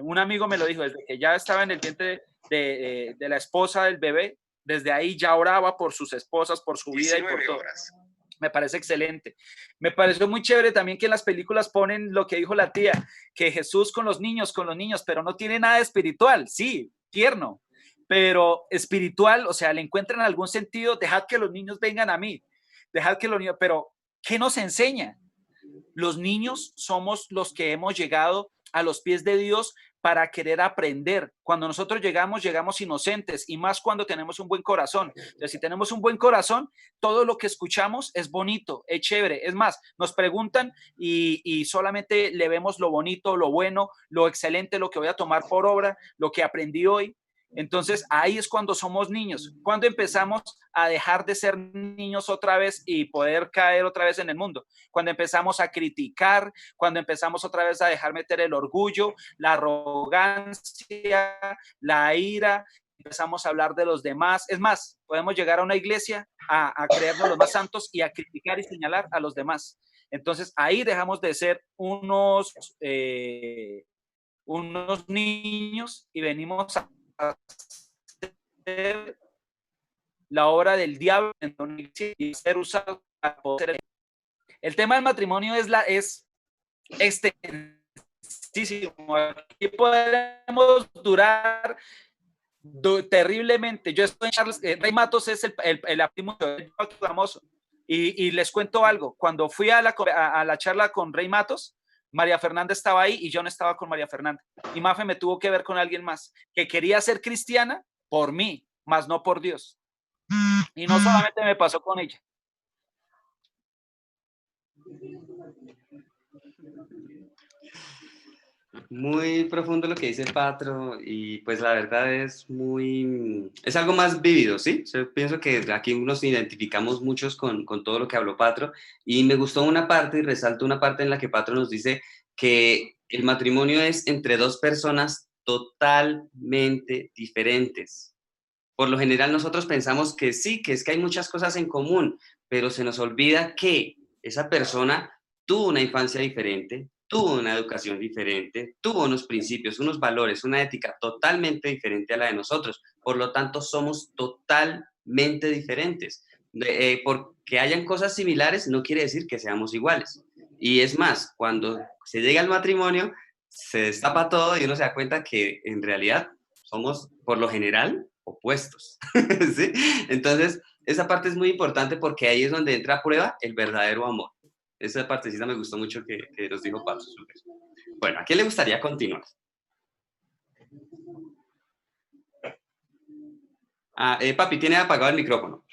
un amigo me lo dijo, desde que ya estaba en el vientre de la esposa del bebé, desde ahí ya oraba por sus esposas, por su vida y por todo. Me parece excelente. Me pareció muy chévere también que en las películas ponen lo que dijo la tía, que Jesús con los niños, pero no tiene nada de espiritual. Sí, tierno, pero espiritual, o sea, le encuentran algún sentido. Dejad que los niños vengan a mí, dejad que los niños, pero ¿qué nos enseña? Los niños somos los que hemos llegado a los pies de Dios para querer aprender. Cuando nosotros llegamos inocentes, y más cuando tenemos un buen corazón. Entonces, si tenemos un buen corazón, todo lo que escuchamos es bonito, es chévere. Es más, nos preguntan y solamente le vemos lo bonito, lo bueno, lo excelente, lo que voy a tomar por obra, lo que aprendí hoy. Entonces, ahí es cuando somos niños, cuando empezamos a dejar de ser niños otra vez y poder caer otra vez en el mundo, cuando empezamos a criticar, cuando empezamos otra vez a dejar meter el orgullo, la arrogancia, la ira, empezamos a hablar de los demás. Es más, podemos llegar a una iglesia a creernos los más santos y a criticar y señalar a los demás. Entonces, ahí dejamos de ser unos niños y venimos a hacer la obra del diablo y ser usado para poder. El tema del matrimonio es extensísimo. Aquí podemos durar terriblemente. Yo estoy en Charles, Rey Matos es el primo famoso. Y les cuento algo. Cuando fui a la charla con Rey Matos, María Fernanda estaba ahí y yo no estaba con María Fernanda. Y Mafe me tuvo que ver con alguien más que quería ser cristiana por mí, más no por Dios. Y no solamente me pasó con ella. Muy profundo lo que dice Patro, y pues la verdad es algo más vívido, ¿sí? Yo pienso que aquí nos identificamos muchos con todo lo que habló Patro, y me gustó una parte y resalto una parte en la que Patro nos dice que el matrimonio es entre dos personas totalmente diferentes. Por lo general nosotros pensamos que sí, que es que hay muchas cosas en común, pero se nos olvida que esa persona tuvo una infancia diferente, tuvo una educación diferente, tuvo unos principios, unos valores, una ética totalmente diferente a la de nosotros. Por lo tanto, somos totalmente diferentes. Porque hayan cosas similares no quiere decir que seamos iguales. Y es más, cuando se llega al matrimonio, se destapa todo y uno se da cuenta que en realidad somos, por lo general, opuestos. ¿Sí? Entonces, esa parte es muy importante porque ahí es donde entra a prueba el verdadero amor. Esa partecita me gustó mucho que nos dijo Pablo. Bueno, ¿a quién le gustaría continuar? Papi, tiene apagado el micrófono.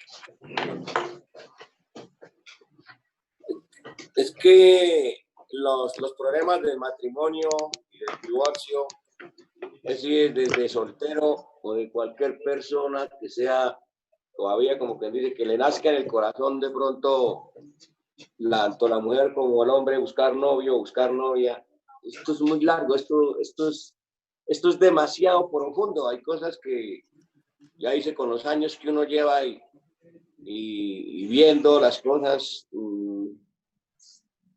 Es que los problemas del matrimonio y del divorcio, es decir, desde soltero o de cualquier persona que sea todavía, como quien dice, que le nazca en el corazón de pronto, tanto la mujer como el hombre, buscar novio, buscar novia. Esto es muy largo, esto es demasiado profundo. Hay cosas que ya hice con los años que uno lleva y viendo las cosas.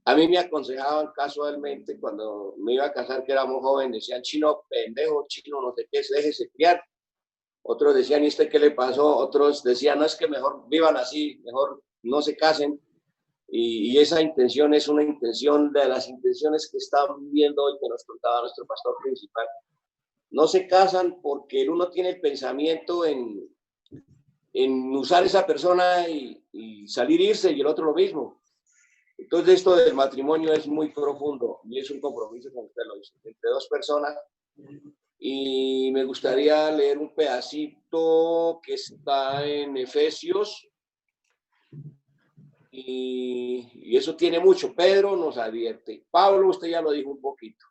A mí me aconsejaban casualmente cuando me iba a casar, que éramos jóvenes, decían: chino, pendejo, chino, no sé qué, déjese criar. Otros decían: ¿y este qué le pasó? Otros decían: no, es que mejor vivan así, mejor no se casen. Y esa intención es una intención de las intenciones que estamos viviendo hoy, que nos contaba nuestro pastor principal. No se casan porque uno tiene el pensamiento en usar esa persona y salir, irse, y el otro lo mismo. Entonces, esto del matrimonio es muy profundo y es un compromiso, como usted lo dice, entre dos personas. Y me gustaría leer un pedacito que está en Efesios, y eso tiene mucho. Pedro nos advierte. Pablo, usted ya lo dijo un poquito.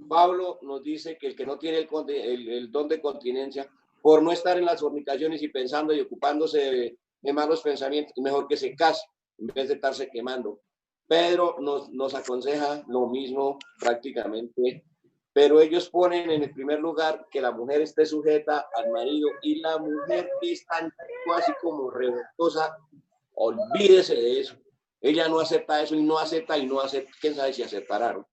Pablo nos dice que el que no tiene el don de continencia, por no estar en las fornicaciones y pensando y ocupándose de malos pensamientos, mejor que se case en vez de estarse quemando. Pedro nos aconseja lo mismo prácticamente, pero ellos ponen en el primer lugar que la mujer esté sujeta al marido, y la mujer que es tan así como revoltosa, olvídese de eso. Ella no acepta eso y no acepta, quién sabe si aceptará, ¿no?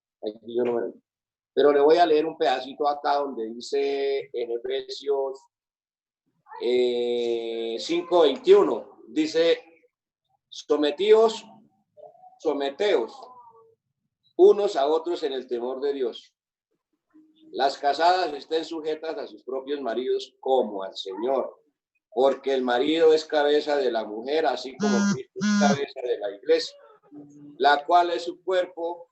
Pero le voy a leer un pedacito acá donde dice en Efesios 5:21, dice: someteos unos a otros en el temor de Dios. Las casadas estén sujetas a sus propios maridos como al Señor, porque el marido es cabeza de la mujer, así como Cristo es cabeza de la iglesia, la cual es su cuerpo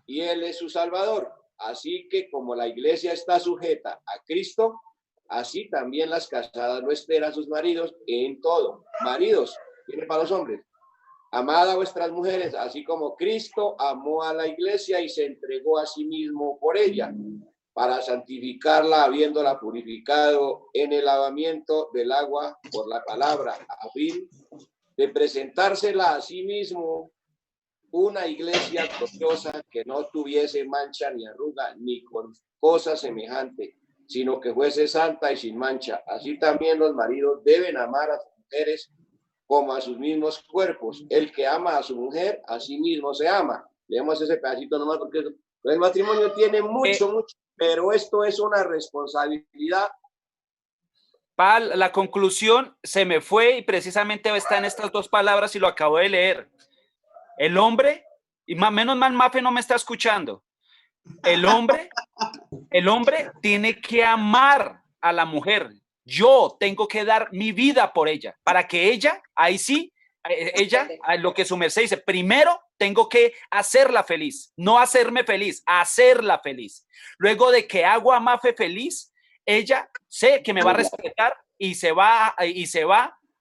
y él es su salvador. Así que como la iglesia está sujeta a Cristo, así también las casadas lo estén a sus maridos en todo. Maridos, viene para los hombres. Amad a vuestras mujeres, así como Cristo amó a la iglesia y se entregó a sí mismo por ella, para santificarla, habiéndola purificado en el lavamiento del agua por la palabra, a fin de presentársela a sí mismo una iglesia gloriosa que no tuviese mancha ni arruga ni con cosa semejante, sino que fuese santa y sin mancha. Así también los maridos deben amar a sus mujeres como a sus mismos cuerpos. El que ama a su mujer, a sí mismo se ama. Leemos ese pedacito nomás porque el matrimonio tiene mucho, pero esto es una responsabilidad. La conclusión se me fue y precisamente está en estas dos palabras y lo acabo de leer. El hombre, y menos mal Mafe no me está escuchando, el hombre tiene que amar a la mujer. Yo tengo que dar mi vida por ella, para que ella, ahí sí, ella, lo que su merced dice, primero tengo que hacerla feliz, no hacerme feliz, hacerla feliz. Luego de que hago a Mafe feliz, ella sé que me va a respetar y se va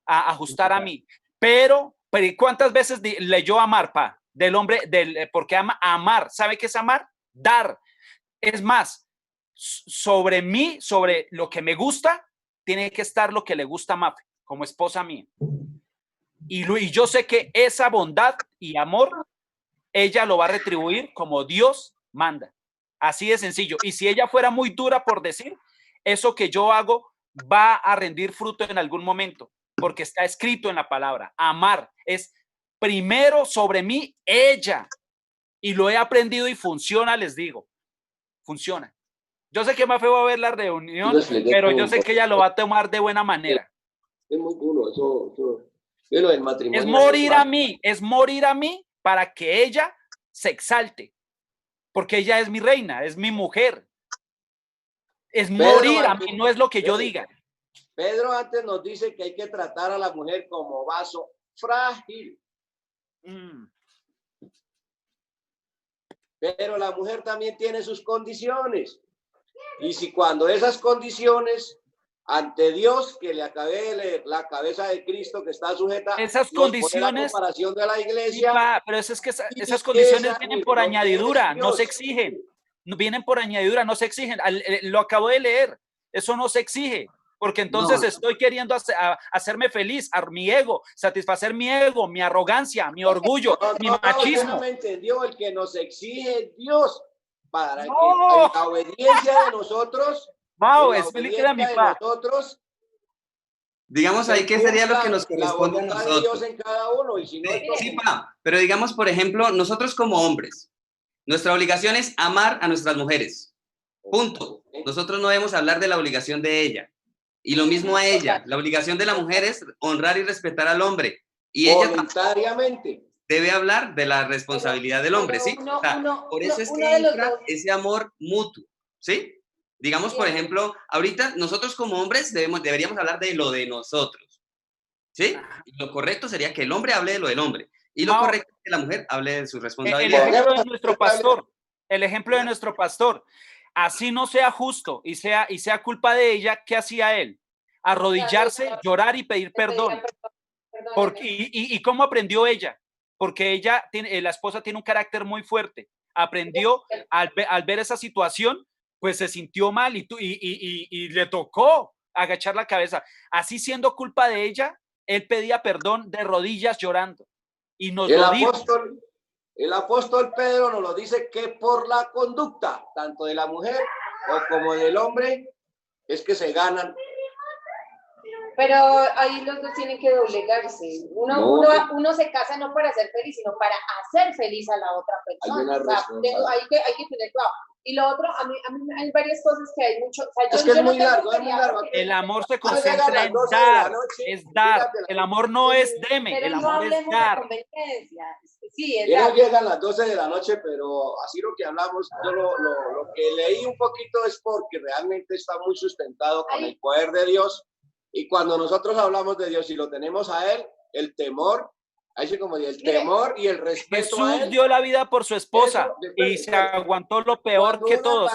a ajustar a mí. Pero ¿cuántas veces leyó amar, pa? Del hombre, porque ama amar. ¿Sabe qué es amar? Dar. Es más, sobre mí, sobre lo que me gusta, tiene que estar lo que le gusta a Mafe, como esposa mía. Y yo sé que esa bondad y amor, ella lo va a retribuir como Dios manda. Así de sencillo. Y si ella fuera muy dura por decir, eso que yo hago va a rendir fruto en algún momento, porque está escrito en la palabra. Amar es primero sobre mí, ella. Y lo he aprendido y funciona, les digo. Funciona. Yo sé que Mafe va a ver la reunión, pero yo sé que ella lo va a tomar de buena manera. Es muy duro, eso. El matrimonio es morir a mí para que ella se exalte, porque ella es mi reina, es mi mujer. Es morir a mí, no es lo que yo diga. Pedro antes nos dice que hay que tratar a la mujer como vaso frágil. Pero la mujer también tiene sus condiciones. Y si cuando esas condiciones, ante Dios, que le acabé de leer, la cabeza de Cristo que está sujeta, esas condiciones, la comparación de la iglesia. Sí, pero es que esas condiciones vienen por añadidura, no se exigen. Vienen por añadidura, no se exigen. Lo acabo de leer, eso no se exige. Porque entonces estoy queriendo hacerme feliz, a mi ego, satisfacer mi ego, mi arrogancia, mi orgullo, mi machismo. No me entendió, el que nos exige Dios para que la obediencia de nosotros, nosotros, digamos ahí qué sería lo que nos corresponde a nosotros. Dios en cada uno, y si no, sí, pero digamos, por ejemplo, nosotros como hombres, nuestra obligación es amar a nuestras mujeres. Punto. Nosotros no debemos hablar de la obligación de ella. Y lo mismo a ella. La obligación de la mujer es honrar y respetar al hombre. Y ella voluntariamente debe hablar de la responsabilidad del hombre, ¿sí? Por eso es que entra ese amor mutuo, ¿sí? Digamos, por ejemplo, ahorita nosotros como hombres deberíamos hablar de lo de nosotros, ¿sí? Y lo correcto sería que el hombre hable de lo del hombre. Y lo correcto es que la mujer hable de su responsabilidad. El ejemplo de nuestro pastor. Así no sea justo y sea culpa de ella, ¿qué hacía él? Arrodillarse, llorar y pedir perdón. ¿Y cómo aprendió ella? Porque ella, la esposa tiene un carácter muy fuerte. Aprendió al ver esa situación, pues se sintió mal y le tocó agachar la cabeza. Así siendo culpa de ella, él pedía perdón de rodillas llorando. Y nos lo dijo. El apóstol Pedro nos lo dice que por la conducta, tanto de la mujer o como del hombre, es que se ganan. Pero ahí los dos tienen que doblegarse. Uno se casa no para ser feliz, sino para hacer feliz a la otra persona. Hay que tener cuidado. Y lo otro, a mí hay varias cosas que hay mucho. Es muy largo. El amor se concentra en dar, es dar. El amor no es deme, el amor es dar. Sí, no llegan las 12 de la noche, pero así lo que hablamos, yo lo que leí un poquito es porque realmente está muy sustentado con el poder de Dios. Y cuando nosotros hablamos de Dios y lo tenemos a Él, el temor Ahí sí como el temor y el respeto a Jesús él. dio la vida por su esposa y se aguantó lo peor que todos.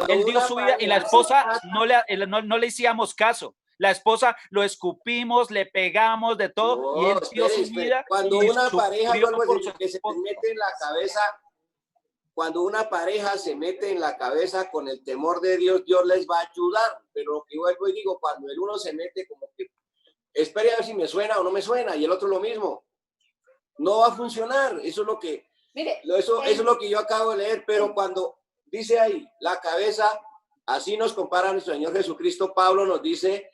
Él dio su vida y la esposa no le hacíamos caso. La esposa lo escupimos, le pegamos de todo y él dio su vida. Cuando una pareja que se mete en la cabeza, cuando una pareja se mete en la cabeza con el temor de Dios, Dios les va a ayudar. Pero lo que vuelvo y digo, cuando el uno se mete como que espere a ver si me suena o no me suena, y el otro lo mismo, no va a funcionar. Eso es lo que, eso es lo que yo acabo de leer. Pero cuando dice ahí la cabeza, así nos compara nuestro Señor Jesucristo. Pablo nos dice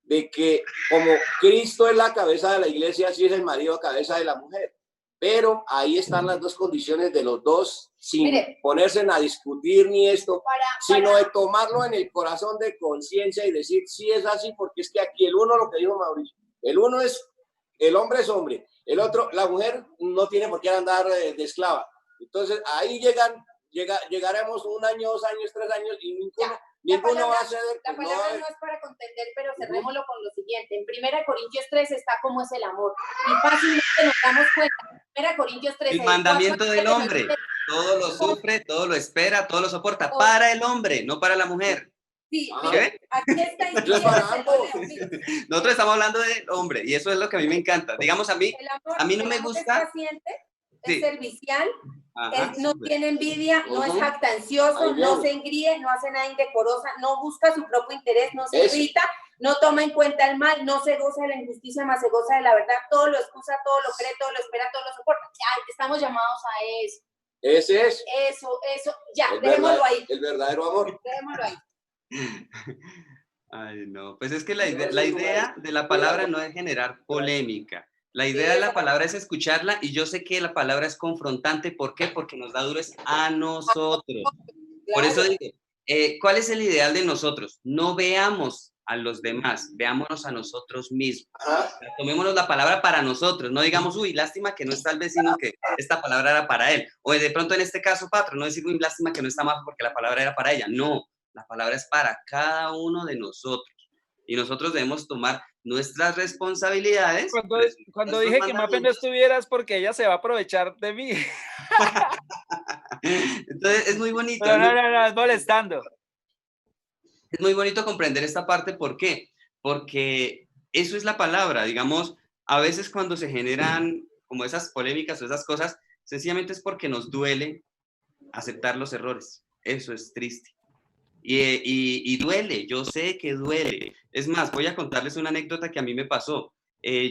de que como Cristo es la cabeza de la iglesia, así es el marido cabeza de la mujer. Pero ahí están las dos condiciones de los dos, sin ponerse a discutir ni esto, sino de tomarlo en el corazón de conciencia y decir, sí es así, porque es que aquí el uno, lo que dijo Mauricio, el uno es, el hombre es hombre, el otro, la mujer no tiene por qué andar de esclava. Entonces ahí llegaremos 1 año, 2 años, 3 años y ninguno va a ceder. La palabra no es para contender, pero cerrémoslo con lo siguiente. En 1 Corintios 3 está cómo es el amor. Y fácilmente nos damos cuenta. 1 Corintios 3. El mandamiento del hombre. Todo lo sufre, todo lo espera, todo lo soporta. Para el hombre, no para la mujer. Sí, aquí está Nosotros estamos hablando del hombre y eso es lo que a mí me encanta. Digamos, a mí no me gusta. Es paciente, es servicial. No tiene envidia, no es jactancioso, no se engríe, no hace nada indecorosa, no busca su propio interés, no se irrita, no toma en cuenta el mal, no se goza de la injusticia, más se goza de la verdad, todo lo excusa, todo lo cree, todo lo espera, todo lo soporta. Ya, estamos llamados a eso. Ese es. Eso, ya, dejémoslo ahí. El verdadero amor. Dejémoslo ahí. Ay, no, pues es que la idea de la palabra no es generar polémica. La idea de la palabra es escucharla y yo sé que la palabra es confrontante. ¿Por qué? Porque nos da dures a nosotros. Por eso digo, ¿cuál es el ideal de nosotros? No veamos a los demás, veámonos a nosotros mismos. Tomémonos la palabra para nosotros, no digamos, uy, lástima que no está el vecino, que esta palabra era para él. O de pronto en este caso, patrón, no decir, uy, lástima que no está más porque la palabra era para ella. No, la palabra es para cada uno de nosotros. Y nosotros debemos tomar nuestras responsabilidades. Cuando dije que Mafe no estuvieras porque ella se va a aprovechar de mí. Entonces es muy bonito. No, es molestando. Es muy bonito comprender esta parte. ¿Por qué? Porque eso es la palabra. Digamos, a veces cuando se generan como esas polémicas o esas cosas, sencillamente es porque nos duele aceptar los errores. Eso es triste. Y duele, yo sé que duele. Es más, voy a contarles una anécdota que a mí me pasó.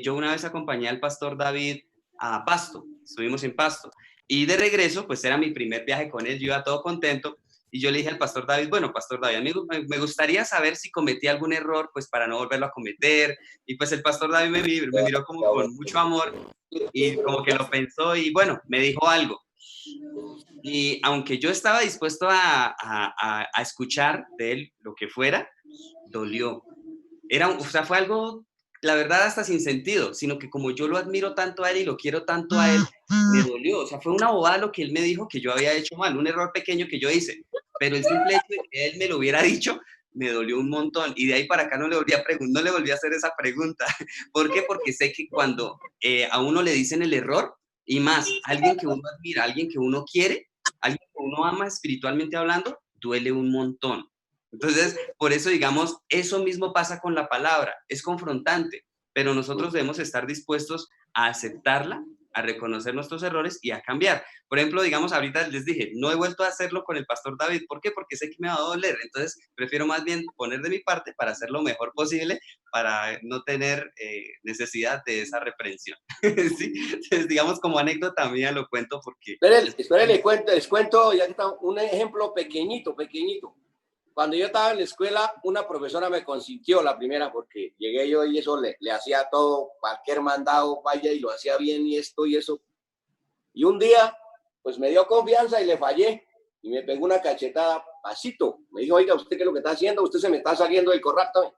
Yo una vez acompañé al pastor David a Pasto, estuvimos en Pasto, y de regreso, pues era mi primer viaje con él, yo iba todo contento, y yo le dije al pastor David, bueno, pastor David, me gustaría saber si cometí algún error, pues para no volverlo a cometer, y pues el pastor David me miró como con mucho amor, y como que lo pensó, y bueno, me dijo algo. Y aunque yo estaba dispuesto a escuchar de él lo que fuera, dolió. O sea, fue algo, la verdad, hasta sin sentido, sino que como yo lo admiro tanto a él y lo quiero tanto a él, me dolió. O sea, fue una bobada lo que él me dijo que yo había hecho mal, un error pequeño que yo hice. Pero el simple hecho de que él me lo hubiera dicho, me dolió un montón. Y de ahí para acá no le volví a hacer esa pregunta. ¿Por qué? Porque sé que cuando a uno le dicen el error, y más, alguien que uno admira, alguien que uno quiere, alguien que uno ama espiritualmente hablando, duele un montón. Entonces, por eso, digamos, eso mismo pasa con la palabra, es confrontante, pero nosotros debemos estar dispuestos a aceptarla, a reconocer nuestros errores y a cambiar. Por ejemplo, digamos, ahorita les dije, no he vuelto a hacerlo con el pastor David. ¿Por qué? Porque sé que me va a doler. Entonces, prefiero más bien poner de mi parte para hacer lo mejor posible, para no tener necesidad de esa reprensión. ¿Sí? Entonces, digamos, como anécdota mía lo cuento porque... Esperen, les cuento, ya que está un ejemplo pequeñito. Cuando yo estaba en la escuela, una profesora me consintió la primera porque llegué yo y eso le hacía todo, cualquier mandado, vaya, y lo hacía bien y esto y eso. Y un día, pues me dio confianza y le fallé y me pegó una cachetada pasito. Me dijo, oiga, ¿usted qué es lo que está haciendo? Usted se me está saliendo del correcto.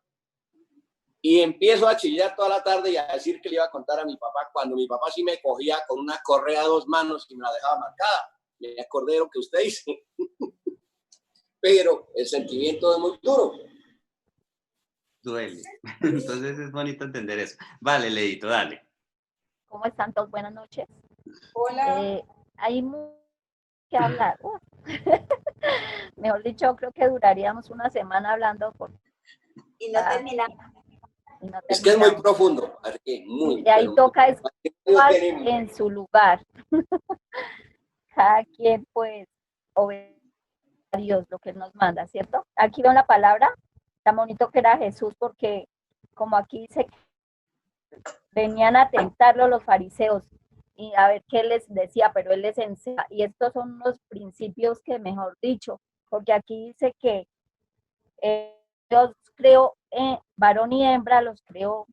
Y empiezo a chillar toda la tarde y a decir que le iba a contar a mi papá, cuando mi papá sí me cogía con una correa a 2 manos y me la dejaba marcada. Me acordé de lo que usted dice. Pero el sentimiento es muy duro. Duele. Entonces es bonito entender eso. Vale, Leito, dale. ¿Cómo están todos? Buenas noches. Hola. Hay mucho que hablar. Mejor dicho, creo que duraríamos una semana hablando y no terminamos. Es que es muy profundo, así, muy. Y ahí toca estar en su lugar. Cada quien, pues, obedece a Dios lo que Él nos manda, ¿cierto? Aquí veo la palabra, tan bonito que era Jesús, porque como aquí dice, venían a tentarlo los fariseos y a ver qué les decía, pero Él les enseña, y estos son los principios que, mejor dicho, porque aquí dice que Dios creó varón y hembra, los creó,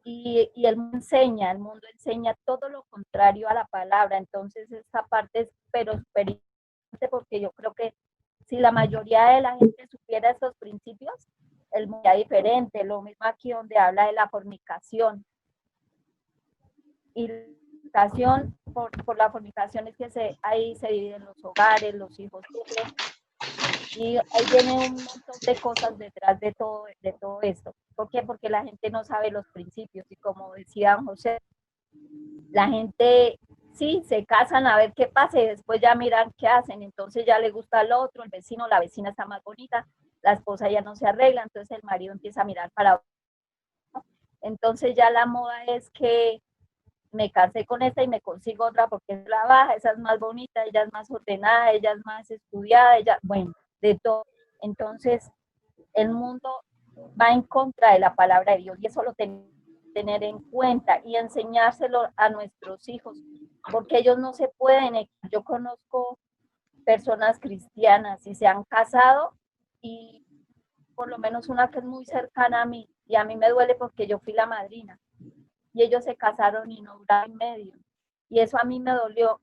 y el mundo enseña todo lo contrario a la palabra. Entonces esta parte es pero súper importante, porque yo creo que si la mayoría de la gente supiera estos principios, el mundo sería diferente. Lo mismo aquí donde habla de la fornicación. Y la fornicación, por la fornicación es que ahí se dividen los hogares, los hijos sufren. Y ahí viene un montón de cosas detrás de todo esto. ¿Por qué? Porque la gente no sabe los principios, y como decía José, la gente sí se casan a ver qué pasa y después ya miran qué hacen. Entonces ya le gusta al otro, el vecino, la vecina está más bonita, la esposa ya no se arregla, entonces el marido empieza a mirar para otro. Entonces ya la moda es que me casé con esta y me consigo otra porque es la baja, esa es más bonita, ella es más ordenada, ella es más estudiada, bueno, de todo. Entonces el mundo va en contra de la palabra de Dios, y eso lo tenemos que tener en cuenta y enseñárselo a nuestros hijos, porque ellos no se pueden. Yo conozco personas cristianas y se han casado, y por lo menos una que es muy cercana a mí, y a mí me duele porque yo fui la madrina, y ellos se casaron y no duraron medio, y eso a mí me dolió.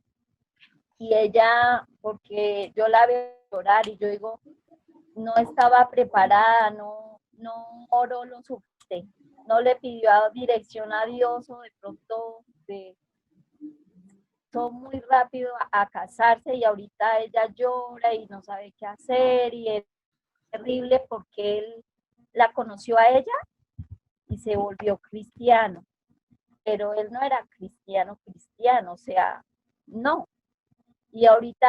Y ella, porque yo la veo llorar y yo digo, no estaba preparada, no oró lo suficiente, no le pidió dirección a Dios, o de pronto fue muy rápido a casarse, y ahorita ella llora y no sabe qué hacer, y es terrible porque él la conoció a ella y se volvió cristiano, pero él no era cristiano, o sea, no. Y ahorita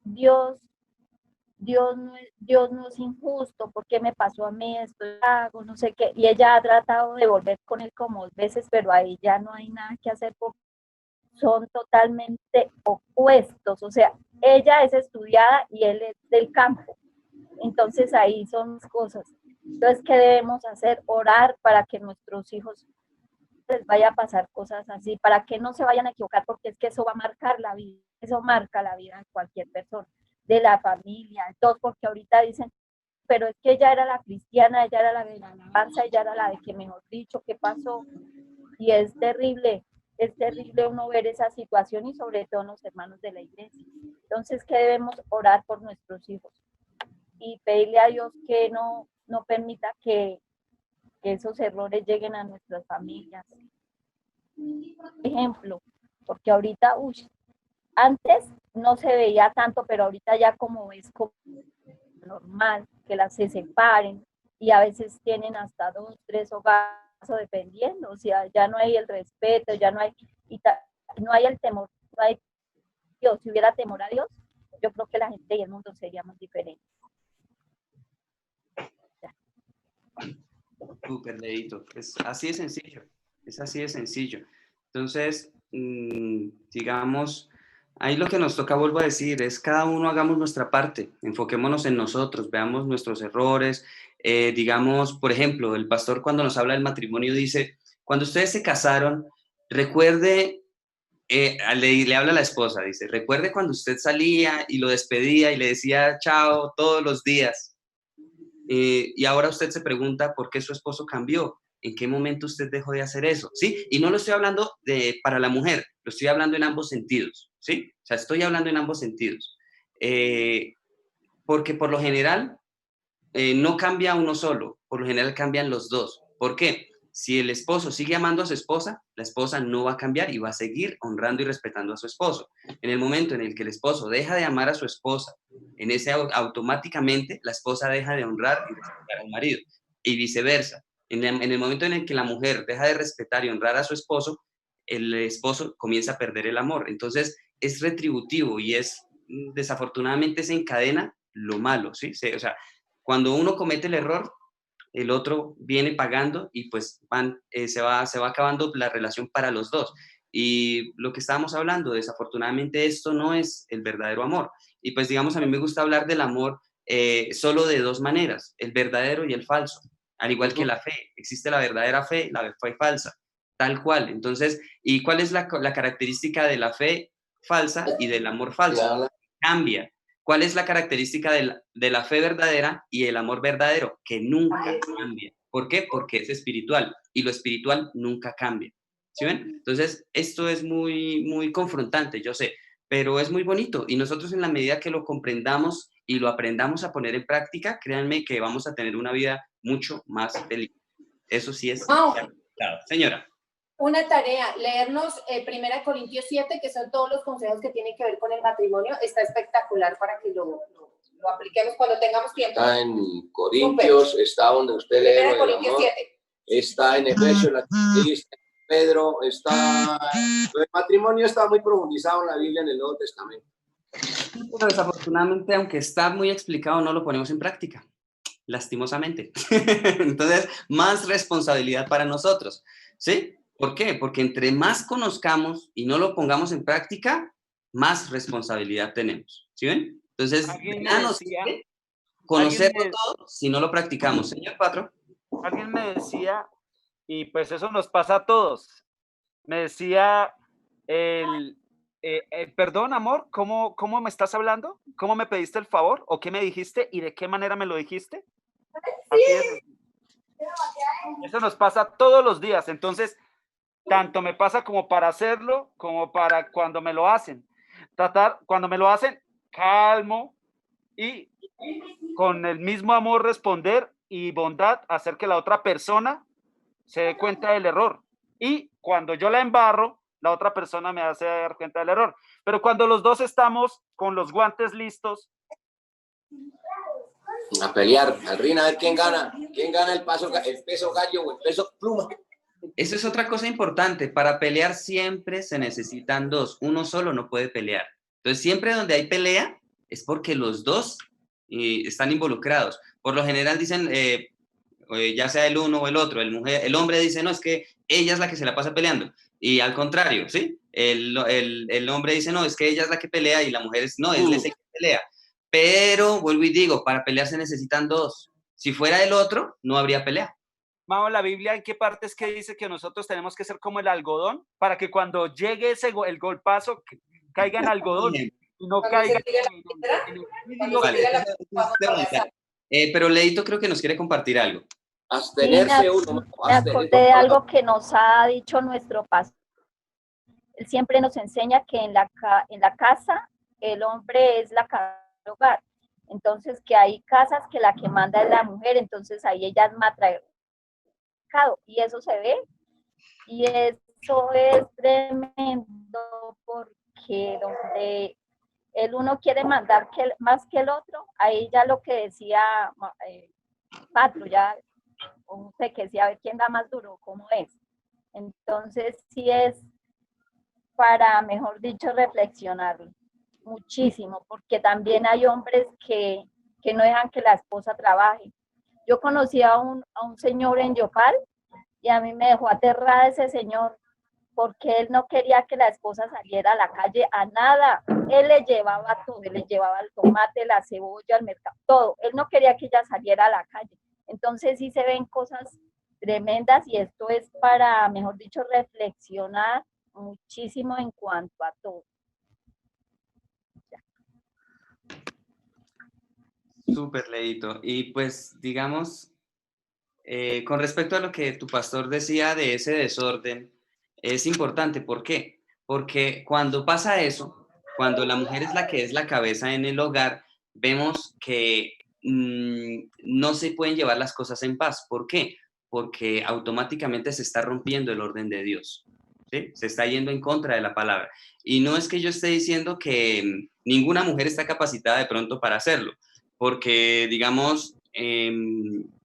Dios no es injusto, porque me pasó a mí esto, hago, no sé qué, y ella ha tratado de volver con él como 2 veces, pero ahí ya no hay nada que hacer porque son totalmente opuestos. O sea, ella es estudiada y él es del campo, entonces ahí son cosas. Entonces, ¿qué debemos hacer? Orar para que nuestros hijos les vaya a pasar cosas así, para que no se vayan a equivocar, porque es que eso va a marcar la vida, eso marca la vida de cualquier persona, de la familia, de todos, porque ahorita dicen, pero es que ella era la cristiana, ella era la de la alabanza, ella era la de que, mejor dicho, ¿qué pasó? Y es terrible uno ver esa situación, y sobre todo los hermanos de la iglesia. Entonces, ¿qué debemos? Orar por nuestros hijos y pedirle a Dios que no permita que esos errores lleguen a nuestras familias. Ejemplo, porque ahorita, antes no se veía tanto, pero ahorita ya como es como normal que se separen, y a veces tienen hasta 2, 3 hogares, dependiendo. O sea, ya no hay el respeto, ya no hay, no hay el temor, no hay Dios. Si hubiera temor a Dios, yo creo que la gente y el mundo sería más diferente. Súper, Leito. Es así de sencillo. Es así de sencillo. Entonces, digamos, ahí lo que nos toca, vuelvo a decir, es cada uno hagamos nuestra parte, enfoquémonos en nosotros, veamos nuestros errores. Digamos, por ejemplo, el pastor cuando nos habla del matrimonio dice, cuando ustedes se casaron, recuerde, le habla a la esposa, dice, recuerde cuando usted salía y lo despedía y le decía chao todos los días. Y ahora usted se pregunta por qué su esposo cambió, en qué momento usted dejó de hacer eso, ¿sí? Y no lo estoy hablando para la mujer, lo estoy hablando en ambos sentidos, ¿sí? O sea, estoy hablando en ambos sentidos. Porque por lo general no cambia uno solo, por lo general cambian los dos. ¿Por qué? Si el esposo sigue amando a su esposa, la esposa no va a cambiar y va a seguir honrando y respetando a su esposo. En el momento en el que el esposo deja de amar a su esposa, en ese automáticamente la esposa deja de honrar y respetar al marido, y viceversa. En el momento en el que la mujer deja de respetar y honrar a su esposo, el esposo comienza a perder el amor. Entonces es retributivo y desafortunadamente se encadena lo malo, ¿sí? O sea, cuando uno comete el error, el otro viene pagando y pues se va acabando la relación para los dos. Y lo que estábamos hablando, desafortunadamente esto no es el verdadero amor. Y pues digamos, a mí me gusta hablar del amor solo de dos maneras, el verdadero y el falso. Al igual que la fe, existe la verdadera fe, la fe falsa, tal cual. Entonces, ¿y cuál es la característica de la fe falsa y del amor falso? Cambia. ¿Cuál es la característica de la fe verdadera y el amor verdadero? Que nunca cambia. ¿Por qué? Porque es espiritual y lo espiritual nunca cambia. ¿Sí ven? Entonces, esto es muy, muy confrontante, yo sé, pero es muy bonito y nosotros en la medida que lo comprendamos y lo aprendamos a poner en práctica, créanme que vamos a tener una vida mucho más feliz. Eso sí es claro. Señora. Una tarea, leernos 1 Corintios 7, que son todos los consejos que tienen que ver con el matrimonio. Está espectacular para que lo apliquemos cuando tengamos tiempo. Está en Corintios, está donde usted lee. 1 Corintios 7. Está en Efesios, la lista, Pedro, está... El matrimonio está muy profundizado en la Biblia, en el Nuevo Testamento. Pero desafortunadamente, aunque está muy explicado, no lo ponemos en práctica, lastimosamente. Entonces, más responsabilidad para nosotros, ¿sí? ¿Por qué? Porque entre más conozcamos y no lo pongamos en práctica, más responsabilidad tenemos, ¿sí ven? Entonces, conocerlo todo si no lo practicamos. Señor Patro. Alguien me decía, y pues eso nos pasa a todos, me decía, perdón, amor, ¿cómo me estás hablando? ¿Cómo me pediste el favor? ¿O qué me dijiste? ¿Y de qué manera me lo dijiste? Así es. Eso nos pasa todos los días. Entonces, tanto me pasa como para hacerlo, como para cuando me lo hacen. Cuando me lo hacen, calmo y con el mismo amor responder y bondad hacer que la otra persona se dé cuenta del error. Y cuando yo la embarro, la otra persona me hace dar cuenta del error. Pero cuando los dos estamos con los guantes listos, a pelear, al ring, a ver quién gana el peso gallo o el peso pluma. Eso es otra cosa importante. Para pelear siempre se necesitan dos. Uno solo no puede pelear. Entonces, siempre donde hay pelea es porque los dos están involucrados. Por lo general dicen, ya sea el uno o el otro, el hombre dice, no, es que ella es la que se la pasa peleando. Y al contrario, ¿sí? El hombre dice, no, es que ella es la que pelea y la mujer es, no, es ese que pelea. Pero, vuelvo y digo, para pelear se necesitan dos. Si fuera el otro, no habría pelea. Vamos, la Biblia, ¿en qué parte es que dice que nosotros tenemos que ser como el algodón para que cuando llegue el golpazo caiga en algodón y no caiga pero Leito creo que nos quiere compartir algo. Abstenerse uno. Me acordé de algo que nos ha dicho nuestro pastor. Él siempre nos enseña que en la casa el hombre es la cabeza del hogar. Entonces, que hay casas que la que manda es la mujer, entonces ahí ella es matriarcado. Y eso se ve. Y eso es tremendo porque donde el uno quiere mandar más que el otro, ahí ya lo que decía Patro, ya usted que decía a ver quién da más duro, cómo es. Entonces, sí es para, mejor dicho, reflexionar muchísimo, porque también hay hombres que no dejan que la esposa trabaje. Yo conocí a un señor en Yopal y a mí me dejó aterrada ese señor, porque él no quería que la esposa saliera a la calle a nada. Él le llevaba todo, él le llevaba el tomate, la cebolla, el mercado, todo. Él no quería que ella saliera a la calle. Entonces sí se ven cosas tremendas y esto es para, mejor dicho, reflexionar muchísimo en cuanto a todo. Súper, Leito. Y pues, digamos, con respecto a lo que tu pastor decía de ese desorden, es importante. ¿Por qué? Porque cuando pasa eso, cuando la mujer es la que es la cabeza en el hogar, vemos que no se pueden llevar las cosas en paz. ¿Por qué? Porque automáticamente se está rompiendo el orden de Dios, ¿sí? Se está yendo en contra de la palabra. Y no es que yo esté diciendo que ninguna mujer está capacitada de pronto para hacerlo, porque, digamos,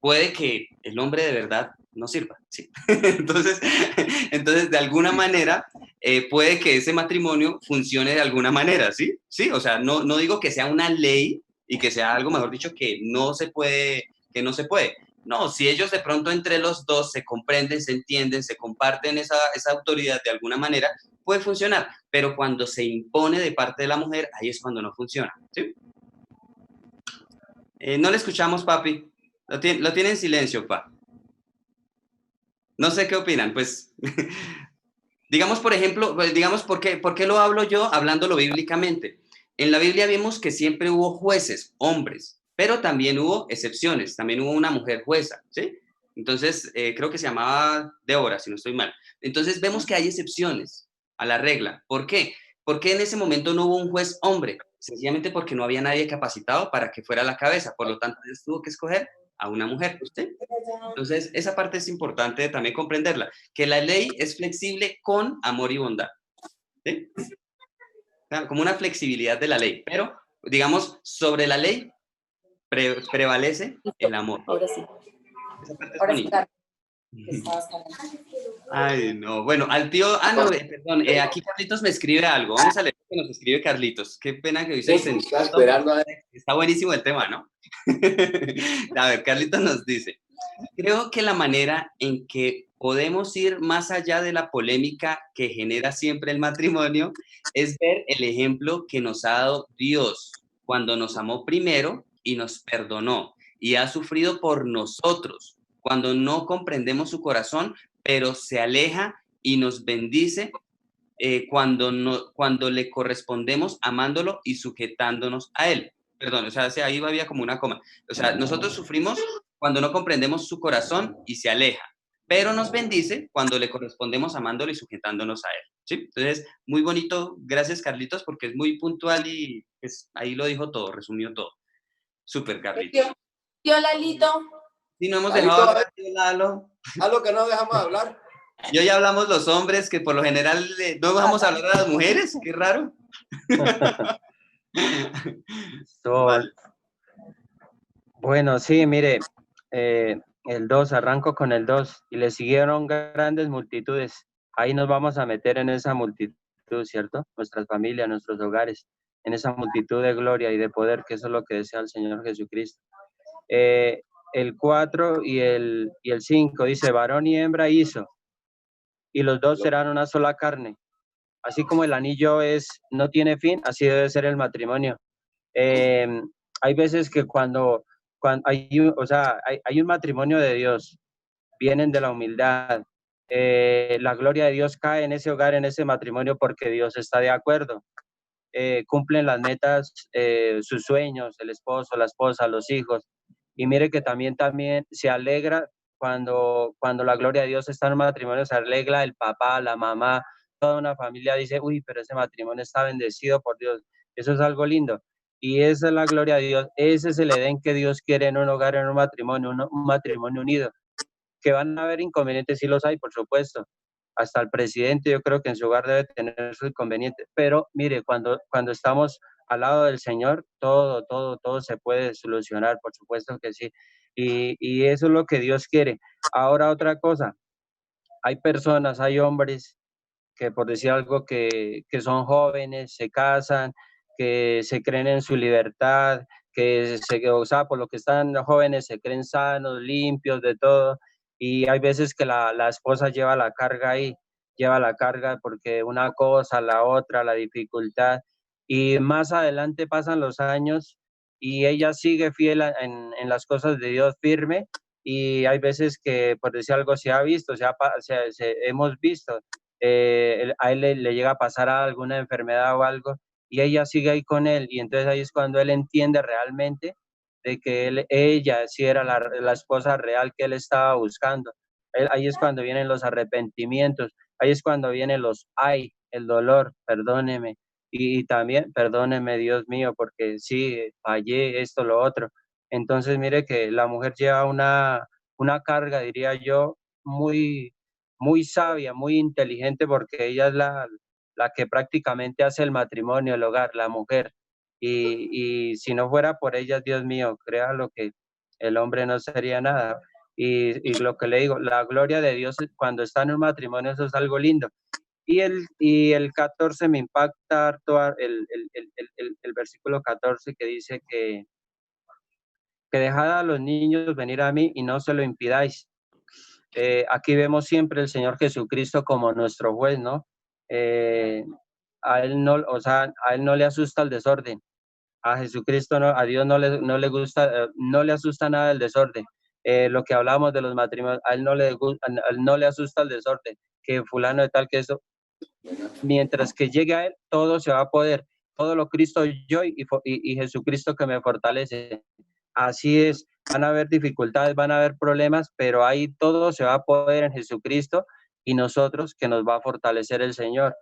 puede que el hombre de verdad no sirva, ¿sí? Entonces, de alguna manera, puede que ese matrimonio funcione de alguna manera, ¿sí? Sí, o sea, no digo que sea una ley y que sea algo, mejor dicho, que no se puede. No, si ellos de pronto entre los dos se comprenden, se entienden, se comparten esa autoridad de alguna manera, puede funcionar, pero cuando se impone de parte de la mujer, ahí es cuando no funciona, ¿sí? No le escuchamos, papi. Lo tiene en silencio, pa. No sé qué opinan, pues. Digamos, por ejemplo, digamos, ¿por qué lo hablo yo hablándolo bíblicamente? En la Biblia vimos que siempre hubo jueces, hombres, pero también hubo excepciones, también hubo una mujer jueza, ¿sí? Entonces, creo que se llamaba Débora, si no estoy mal. Entonces, vemos que hay excepciones a la regla. ¿Por qué? Porque en ese momento no hubo un juez hombre, sencillamente porque no había nadie capacitado para que fuera la cabeza. Por lo tanto, Dios tuvo que escoger a una mujer, ¿sí? Entonces, esa parte es importante también comprenderla, que la ley es flexible con amor y bondad, ¿sí? Claro, como una flexibilidad de la ley, pero, digamos, sobre la ley prevalece el amor. Ahora sí. Esa parte es Ahora sí, bonita. Ay, no. Bueno, al tío... no, perdón. Aquí Carlitos me escribe algo. Vamos a leer lo que nos escribe Carlitos. Qué pena que hoy se extendió. Está esperando a ver. Está buenísimo el tema, ¿no? A ver, Carlitos nos dice... Creo que la manera en que podemos ir más allá de la polémica que genera siempre el matrimonio es ver el ejemplo que nos ha dado Dios cuando nos amó primero y nos perdonó y ha sufrido por nosotros, cuando no comprendemos su corazón, pero se aleja y nos bendice cuando le correspondemos amándolo y sujetándonos a él. Perdón, o sea, ahí había como una coma. O sea, nosotros sufrimos cuando no comprendemos su corazón y se aleja, pero nos bendice cuando le correspondemos amándolo y sujetándonos a él. ¿Sí? Entonces, muy bonito. Gracias, Carlitos, porque es muy puntual y pues, ahí lo dijo todo, resumió todo. Súper, Carlitos. Tío Lalito. Sí, no hemos Lalito, dejado hablar, tío Lalo. Algo que no dejamos hablar. Y hoy hablamos los hombres, que por lo general no vamos a hablar a las mujeres, qué raro. Vale. Bueno, sí, mire, el 2, arranco con el 2, y le siguieron grandes multitudes. Ahí nos vamos a meter en esa multitud, ¿cierto? Nuestras familias, nuestros hogares, en esa multitud de gloria y de poder, que eso es lo que desea el Señor Jesucristo. El 4 y el 5 dice, varón y hembra hizo, y los dos serán una sola carne. Así como el anillo no tiene fin, así debe ser el matrimonio. Hay veces que cuando hay un matrimonio de Dios, vienen de la humildad, la gloria de Dios cae en ese hogar, en ese matrimonio, porque Dios está de acuerdo. Cumplen las metas, sus sueños, el esposo, la esposa, los hijos. Y mire que también se alegra cuando la gloria de Dios está en un matrimonio, se alegra el papá, la mamá, toda una familia dice, uy, pero ese matrimonio está bendecido por Dios. Eso es algo lindo. Y esa es la gloria de Dios. Ese es el Edén que Dios quiere en un hogar, en un matrimonio, un matrimonio unido. Que van a haber inconvenientes, sí los hay, por supuesto. Hasta el presidente yo creo que en su hogar debe tener sus inconvenientes. Pero mire, cuando estamos al lado del Señor, todo se puede solucionar, por supuesto que sí. Y eso es lo que Dios quiere. Ahora otra cosa, hay personas, hay hombres que por decir algo que son jóvenes, se casan, que se creen en su libertad, o sea, por lo que están jóvenes se creen sanos, limpios, de todo, y hay veces que la esposa lleva la carga ahí, lleva la carga porque una cosa, la otra, la dificultad, y más adelante pasan los años y ella sigue fiel en las cosas de Dios, firme, y hay veces que, por decir algo, se ha visto, hemos visto, a él le llega a pasar alguna enfermedad o algo, y ella sigue ahí con él, y entonces ahí es cuando él entiende realmente de que ella sí era la esposa real que él estaba buscando. Ahí es cuando vienen los arrepentimientos, ahí es cuando vienen el dolor, perdóneme, y también perdóneme, Dios mío, porque sí, fallé, esto, lo otro. Entonces mire que la mujer lleva una carga, diría yo, muy, muy sabia, muy inteligente, porque ella es la que prácticamente hace el matrimonio, el hogar, la mujer. Y si no fuera por ella, Dios mío, créalo que el hombre no sería nada. Y lo que le digo, la gloria de Dios cuando está en un matrimonio, eso es algo lindo. Y el 14 me impacta harto el versículo 14 que dice que dejad a los niños venir a mí y no se lo impidáis. Aquí vemos siempre el Señor Jesucristo como nuestro juez, ¿no? A él no, o sea, a él no le asusta el desorden. A Jesucristo, no, a Dios no le gusta, no le asusta nada el desorden. Lo que hablamos de los matrimonios, a él no le asusta el desorden, que fulano de tal, que eso. Mientras que llegue a él, todo se va a poder. Todo lo Cristo yo y Jesucristo que me fortalece. Así es, van a haber dificultades, van a haber problemas, pero ahí todo se va a poder en Jesucristo y nosotros que nos va a fortalecer el Señor.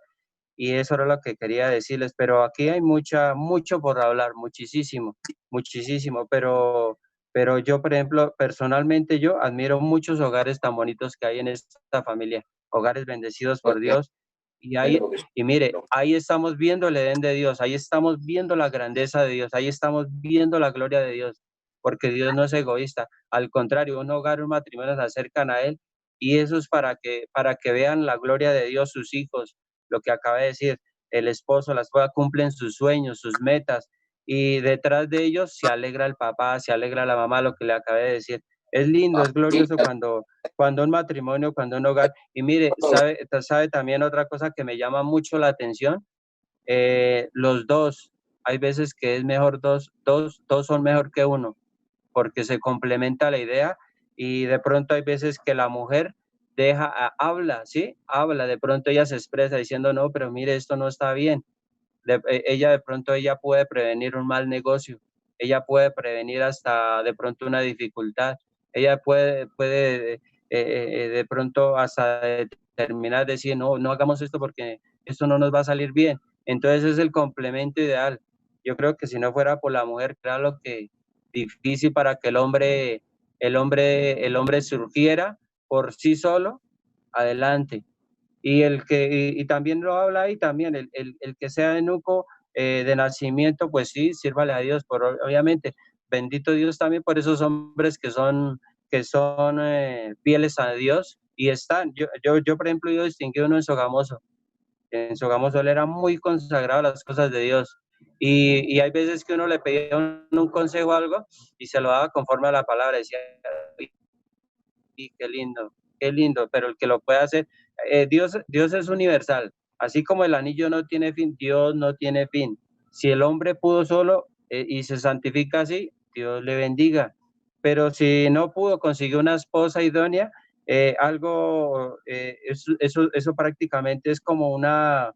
Y eso era lo que quería decirles, pero aquí hay mucho por hablar, muchísimo, pero yo, por ejemplo, personalmente yo admiro muchos hogares tan bonitos que hay en esta familia, hogares bendecidos por Dios. Y mire, ahí estamos viendo el Edén de Dios, ahí estamos viendo la grandeza de Dios, ahí estamos viendo la gloria de Dios, porque Dios no es egoísta, al contrario, un hogar, un matrimonio se acercan a Él y eso es para que vean la gloria de Dios sus hijos, lo que acaba de decir, el esposo, la esposa cumplen sus sueños, sus metas, y detrás de ellos se alegra el papá, se alegra la mamá, lo que le acabé de decir. Es lindo, es glorioso cuando un matrimonio, cuando un hogar, y mire, sabe también otra cosa que me llama mucho la atención, los dos, hay veces que es mejor dos son mejor que uno, porque se complementa la idea, y de pronto hay veces que la mujer habla, ¿sí? Habla, de pronto ella se expresa diciendo, no, pero mire, esto no está bien. De pronto ella puede prevenir un mal negocio, ella puede prevenir hasta de pronto una dificultad, ella puede de pronto hasta determinar, decir, no hagamos esto porque esto no nos va a salir bien. Entonces es el complemento ideal. Yo creo que si no fuera por la mujer, era lo que difícil para que el hombre surgiera por sí solo, adelante. Y también lo habla ahí también, el que sea eunuco de nacimiento, pues sí, sírvale a Dios, obviamente, bendito Dios también por esos hombres que son fieles a Dios y están. Yo, por ejemplo, yo distinguí uno en Sogamoso. En Sogamoso él era muy consagrado a las cosas de Dios. Y hay veces que uno le pedía un consejo o algo y se lo daba conforme a la palabra, decía, y qué lindo, pero el que lo puede hacer, Dios es universal, así como el anillo no tiene fin, Dios no tiene fin. Si el hombre pudo solo y se santifica así, Dios le bendiga, pero si no pudo, consiguió una esposa idónea, eso prácticamente es como una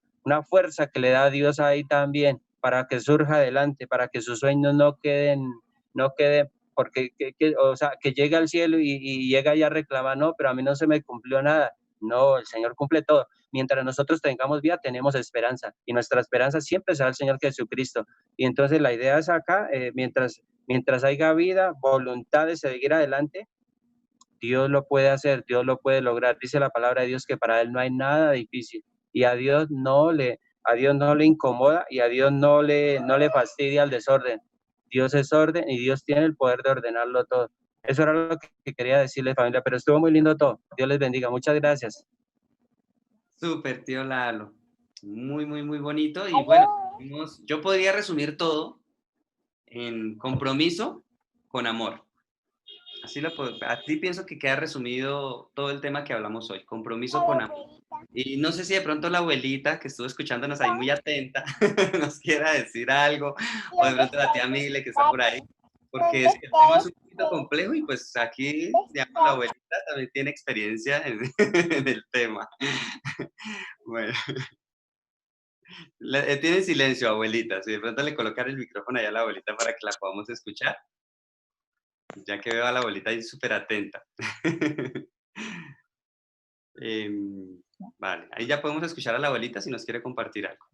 fuerza que le da Dios ahí también, para que surja adelante, para que sus sueños no queden porque o sea, que llega al cielo y llega ya a reclamar, no, pero a mí no se me cumplió nada. No, el Señor cumple todo. Mientras nosotros tengamos vida, tenemos esperanza. Y nuestra esperanza siempre será el Señor Jesucristo. Y entonces la idea es acá, mientras haya vida, voluntad de seguir adelante, Dios lo puede hacer, Dios lo puede lograr. Dice la palabra de Dios que para Él no hay nada difícil. Y a Dios no le incomoda y a Dios no le fastidia el desorden. Dios es orden y Dios tiene el poder de ordenarlo todo. Eso era lo que quería decirles, familia, pero estuvo muy lindo todo. Dios les bendiga. Muchas gracias. Súper, tío Lalo. Muy, muy, muy bonito. Y bueno, yo podría resumir todo en compromiso con amor. Así pienso que queda resumido todo el tema que hablamos hoy, compromiso con amor. Y no sé si de pronto la abuelita que estuvo escuchándonos ahí muy atenta nos quiera decir algo, o de pronto la tía Mile que está por ahí, porque el tema es un poquito complejo y pues aquí, digamos, la abuelita también tiene experiencia en el tema. Bueno, tiene silencio, abuelita, si de pronto le colocar el micrófono allá a la abuelita para que la podamos escuchar. Ya que veo a la abuelita ahí súper atenta. Vale, ahí ya podemos escuchar a la abuelita si nos quiere compartir algo.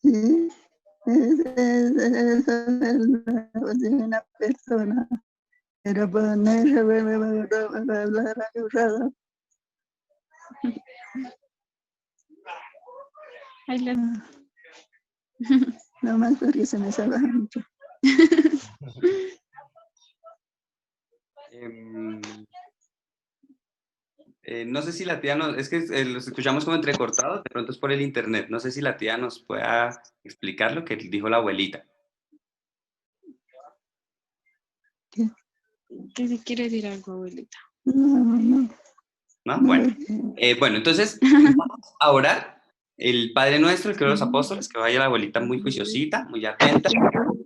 Sí, es una persona, pero ponerse hablar ayudado. No más porque se me salva mucho. No sé si la tía nos, es que los escuchamos como entrecortados, de pronto es por el internet. No sé si la tía nos pueda explicar lo que dijo la abuelita. ¿Qué se quiere decir algo, abuelita? No. ¿No? Bueno, bueno, entonces vamos a orar el Padre Nuestro, el que de los apóstoles, que vaya la abuelita muy juiciosita, muy atenta.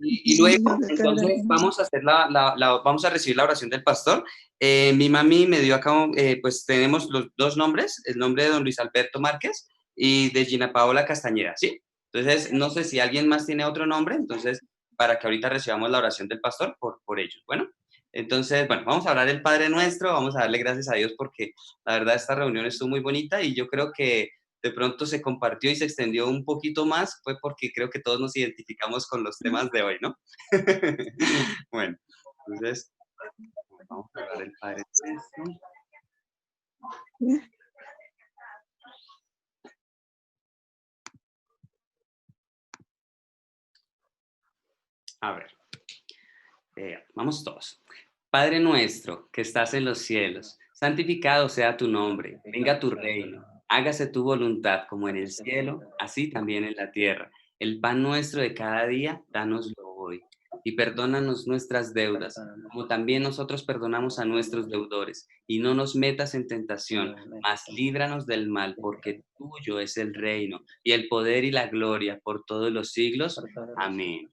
Y luego, entonces, vamos a hacer vamos a recibir la oración del pastor. Mi mami me dio acá, pues tenemos los dos nombres, el nombre de don Luis Alberto Márquez y de Gina Paola Castañeda, ¿sí? Entonces, no sé si alguien más tiene otro nombre, entonces, para que ahorita recibamos la oración del pastor por ellos. Bueno, entonces, bueno, vamos a hablar del Padre Nuestro, vamos a darle gracias a Dios porque la verdad esta reunión estuvo muy bonita y yo creo que de pronto se compartió y se extendió un poquito más, fue porque creo que todos nos identificamos con los temas de hoy, ¿no? Bueno, entonces, vamos a hablar del Padre Nuestro. A ver, vamos todos. Padre nuestro, que estás en los cielos, santificado sea tu nombre, venga tu reino, hágase tu voluntad como en el cielo, así también en la tierra. El pan nuestro de cada día, dánoslo hoy. Y perdónanos nuestras deudas, como también nosotros perdonamos a nuestros deudores. Y no nos metas en tentación, mas líbranos del mal, porque tuyo es el reino, y el poder y la gloria por todos los siglos. Amén.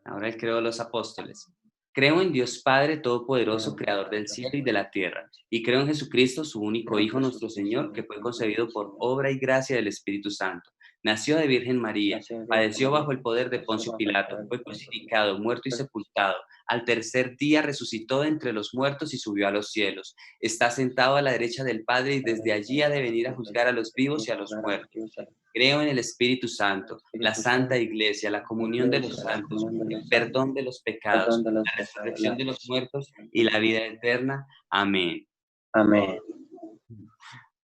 Ahora el credo de los apóstoles. Creo en Dios Padre Todopoderoso, Creador del cielo y de la tierra, y creo en Jesucristo, su único Hijo, nuestro Señor, que fue concebido por obra y gracia del Espíritu Santo. Nació de Virgen María, padeció bajo el poder de Poncio Pilato, fue crucificado, muerto y sepultado. Al tercer día resucitó de entre los muertos y subió a los cielos. Está sentado a la derecha del Padre y desde allí ha de venir a juzgar a los vivos y a los muertos. Creo en el Espíritu Santo, la Santa Iglesia, la comunión de los santos, el perdón de los pecados, la resurrección de los muertos y la vida eterna. Amén. Amén.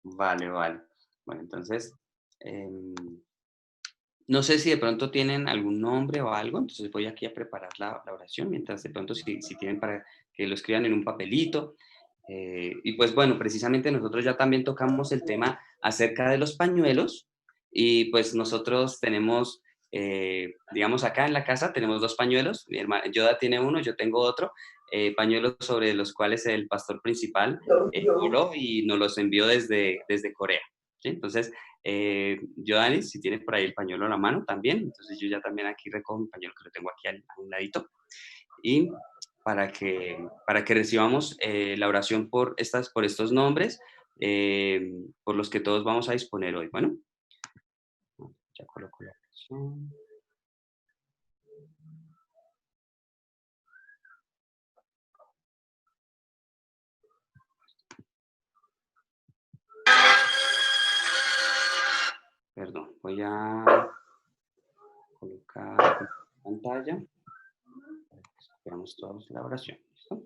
Vale, vale. Bueno, entonces, no sé si de pronto tienen algún nombre o algo, entonces voy aquí a preparar la oración, mientras de pronto si tienen para que lo escriban en un papelito. Y pues bueno, precisamente nosotros ya también tocamos el tema acerca de los pañuelos y pues nosotros tenemos, digamos acá en la casa tenemos dos pañuelos, mi hermana Yoda tiene uno, yo tengo otro, pañuelos sobre los cuales el pastor principal oró y nos los envió desde Corea. ¿Sí? Entonces, yo, Dani, si tienes por ahí el pañuelo en la mano también, entonces yo ya también aquí recojo mi pañuelo que lo tengo aquí a un ladito. Y para que recibamos la oración por estos nombres, por los que todos vamos a disponer hoy. Bueno, ya coloco la oración. Perdón, voy a colocar en pantalla. Veamos todos la oración. ¿Listo?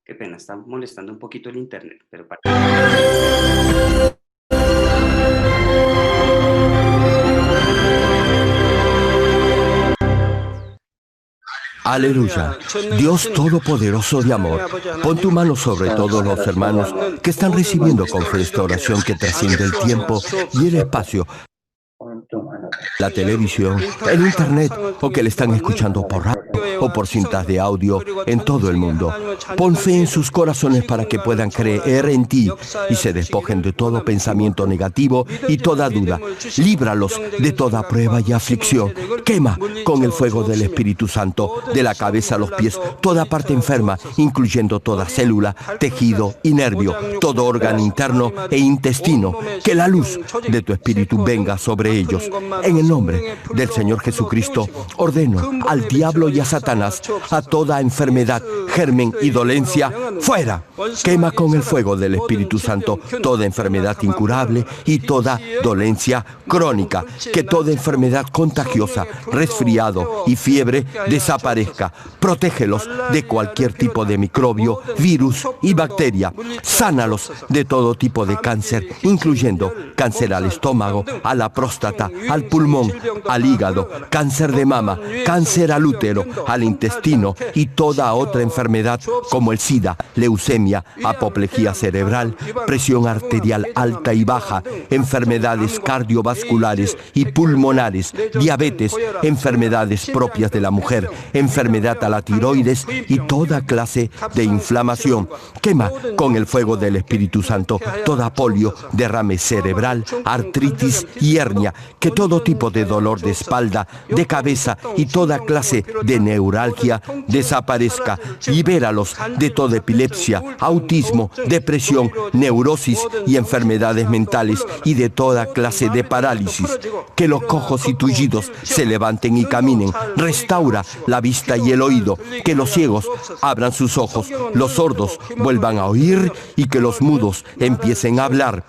Qué pena, está molestando un poquito el internet, pero para... Aleluya. Dios Todopoderoso de amor, pon tu mano sobre todos los hermanos que están recibiendo con fe esta oración que trasciende el tiempo y el espacio, la televisión, el internet, o que le están escuchando por radio o por cintas de audio en todo el mundo. Pon fe en sus corazones para que puedan creer en ti y se despojen de todo pensamiento negativo y toda duda. Líbralos de toda prueba y aflicción. Quema con el fuego del Espíritu Santo, de la cabeza a los pies, toda parte enferma, incluyendo toda célula, tejido y nervio, todo órgano interno e intestino. Que la luz de tu Espíritu venga sobre ellos. En el nombre del Señor Jesucristo, ordeno al diablo y a Satanás, a toda enfermedad, germen y dolencia, fuera. Quema con el fuego del Espíritu Santo toda enfermedad incurable y toda dolencia crónica. Que toda enfermedad contagiosa, resfriado y fiebre desaparezca. Protégelos de cualquier tipo de microbio, virus y bacteria. Sánalos de todo tipo de cáncer, incluyendo cáncer al estómago, a la próstata, al pulmón, al hígado, cáncer de mama, cáncer al útero, al intestino y toda otra enfermedad como el SIDA, leucemia, apoplejía cerebral, presión arterial alta y baja, enfermedades cardiovasculares y pulmonares, diabetes, enfermedades propias de la mujer, enfermedad a la tiroides y toda clase de inflamación. Quema con el fuego del Espíritu Santo toda polio, derrame cerebral, artritis y hernia. Que todo tipo de dolor de espalda, de cabeza y toda clase de neuralgia desaparezca. Libéralos de toda epilepsia, autismo, depresión, neurosis y enfermedades mentales y de toda clase de parálisis. Que los cojos y tullidos se levanten y caminen. Restaura la vista y el oído. Que los ciegos abran sus ojos, los sordos vuelvan a oír y que los mudos empiecen a hablar.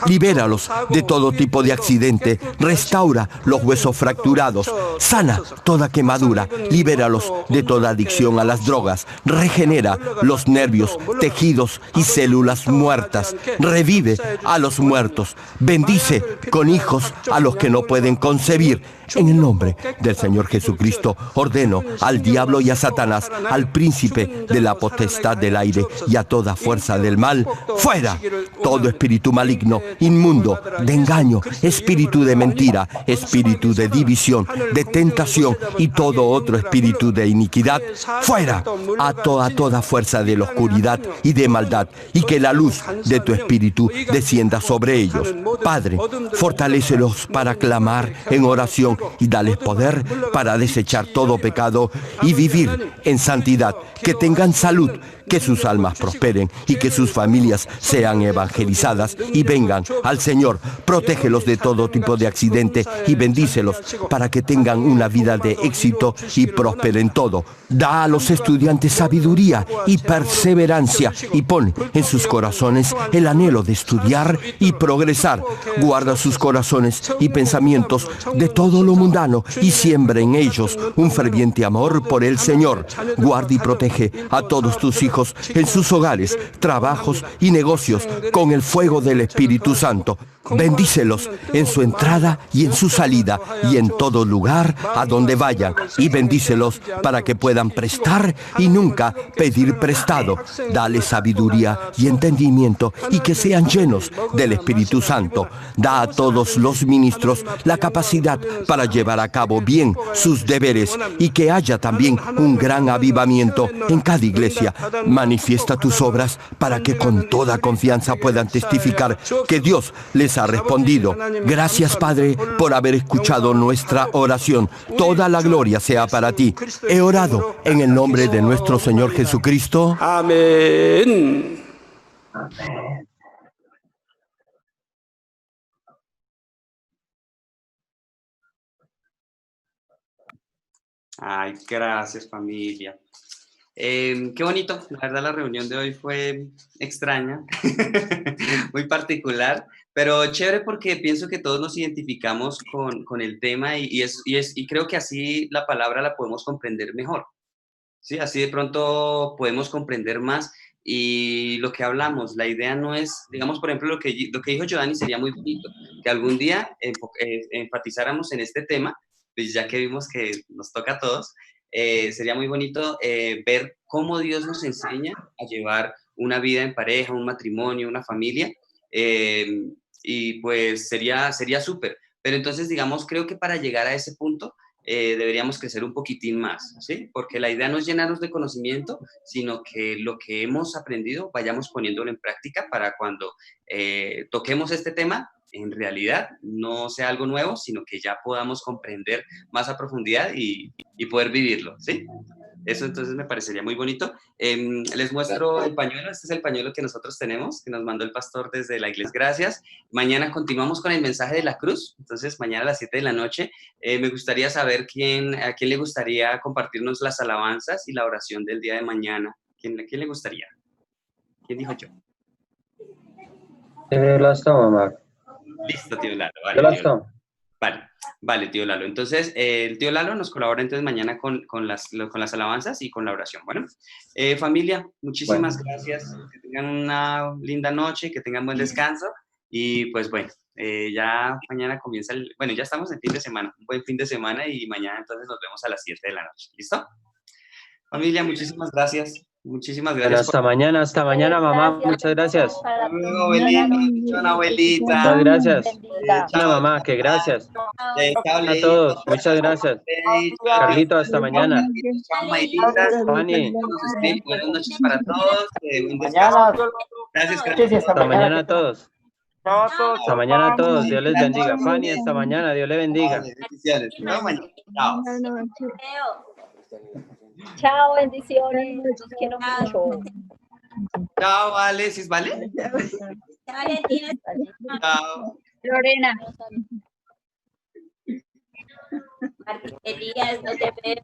Libéralos de todo tipo de accidente, restaura los huesos fracturados, sana toda quemadura, libéralos de toda adicción a las drogas, regenera los nervios, tejidos y células muertas, revive a los muertos, bendice con hijos a los que no pueden concebir. En el nombre del Señor Jesucristo, ordeno al diablo y a Satanás, al príncipe de la potestad del aire y a toda fuerza del mal, fuera. Todo espíritu maligno, inmundo, de engaño, espíritu de mentira, espíritu de división, de tentación y todo otro espíritu de iniquidad, fuera. Ato a toda fuerza de la oscuridad y de maldad, y que la luz de tu espíritu descienda sobre ellos. Padre, fortalécelos para clamar en oración y dales poder para desechar todo pecado y vivir en santidad. Que tengan salud, que sus almas prosperen y que sus familias sean evangelizadas y vengan al Señor. Protégelos de todo tipo de accidente y bendícelos para que tengan una vida de éxito y prosperen todo. Da a los estudiantes sabiduría y perseverancia y pon en sus corazones el anhelo de estudiar y progresar. Guarda sus corazones y pensamientos de todo lo mundano y siembra en ellos un ferviente amor por el Señor. Guarda y protege a todos tus hijos en sus hogares, trabajos y negocios con el fuego del Espíritu Santo. Bendícelos en su entrada y en su salida y en todo lugar a donde vayan, y bendícelos para que puedan prestar y nunca pedir prestado. Dale sabiduría y entendimiento y que sean llenos del Espíritu Santo. Da a todos los ministros la capacidad para llevar a cabo bien sus deberes y que haya también un gran avivamiento en cada iglesia. Manifiesta tus obras para que con toda confianza puedan testificar que Dios les ha respondido. Gracias, Padre, por haber escuchado nuestra oración. Toda la gloria sea para ti. He orado en el nombre de nuestro Señor Jesucristo. Amén. Amén. Ay, gracias, familia. Qué bonito, la verdad la reunión de hoy fue extraña, muy particular, pero chévere porque pienso que todos nos identificamos con el tema y creo que así la palabra la podemos comprender mejor, ¿sí? Así de pronto podemos comprender más y lo que hablamos, la idea no es, digamos, por ejemplo, lo que dijo Giovanni sería muy bonito, que algún día enfatizáramos en este tema, pues ya que vimos que nos toca a todos, sería muy bonito ver cómo Dios nos enseña a llevar una vida en pareja, un matrimonio, una familia, y pues sería súper. Pero entonces, digamos, creo que para llegar a ese punto deberíamos crecer un poquitín más, ¿sí? Porque la idea no es llenarnos de conocimiento, sino que lo que hemos aprendido vayamos poniéndolo en práctica para cuando toquemos este tema, en realidad no sea algo nuevo, sino que ya podamos comprender más a profundidad y poder vivirlo, ¿sí? Eso entonces me parecería muy bonito. Les muestro el pañuelo. Este es el pañuelo que nosotros tenemos, que nos mandó el pastor desde la iglesia. Gracias. Mañana continuamos con el mensaje de la cruz. Entonces, mañana a las 7 de la noche. Me gustaría saber a quién le gustaría compartirnos las alabanzas y la oración del día de mañana. ¿Quién le gustaría? ¿Quién dijo yo? Las tomo, Mar. Listo, tío Lalo. Vale, Yo las tomo. Vale, tío Lalo. Entonces, el tío Lalo nos colabora entonces mañana con las alabanzas y con la oración. Bueno, familia, muchísimas gracias. Que tengan una linda noche, que tengan buen descanso. Y pues bueno, ya mañana comienza bueno, ya estamos en fin de semana, un buen fin de semana y mañana entonces nos vemos a las 7 de la noche. ¿Listo? Familia, muchísimas gracias. Muchísimas gracias. Bueno, hasta mañana, mamá. Muchas gracias. Hasta luego, abuelita. Muchas gracias. Chao, mamá, que gracias. A todos, muchas gracias. Carlito, hasta mañana. Fanny. Buenas noches para todos. Gracias, Carlito. Hasta mañana a todos. Hasta mañana a todos. Dios les bendiga. Fanny, hasta mañana. Dios le bendiga. Chao. Chao, bendiciones. Los quiero mucho. Chao, Vale. ¿Sí es Vale? Chao. Lorena. Martín Elías, no te veo.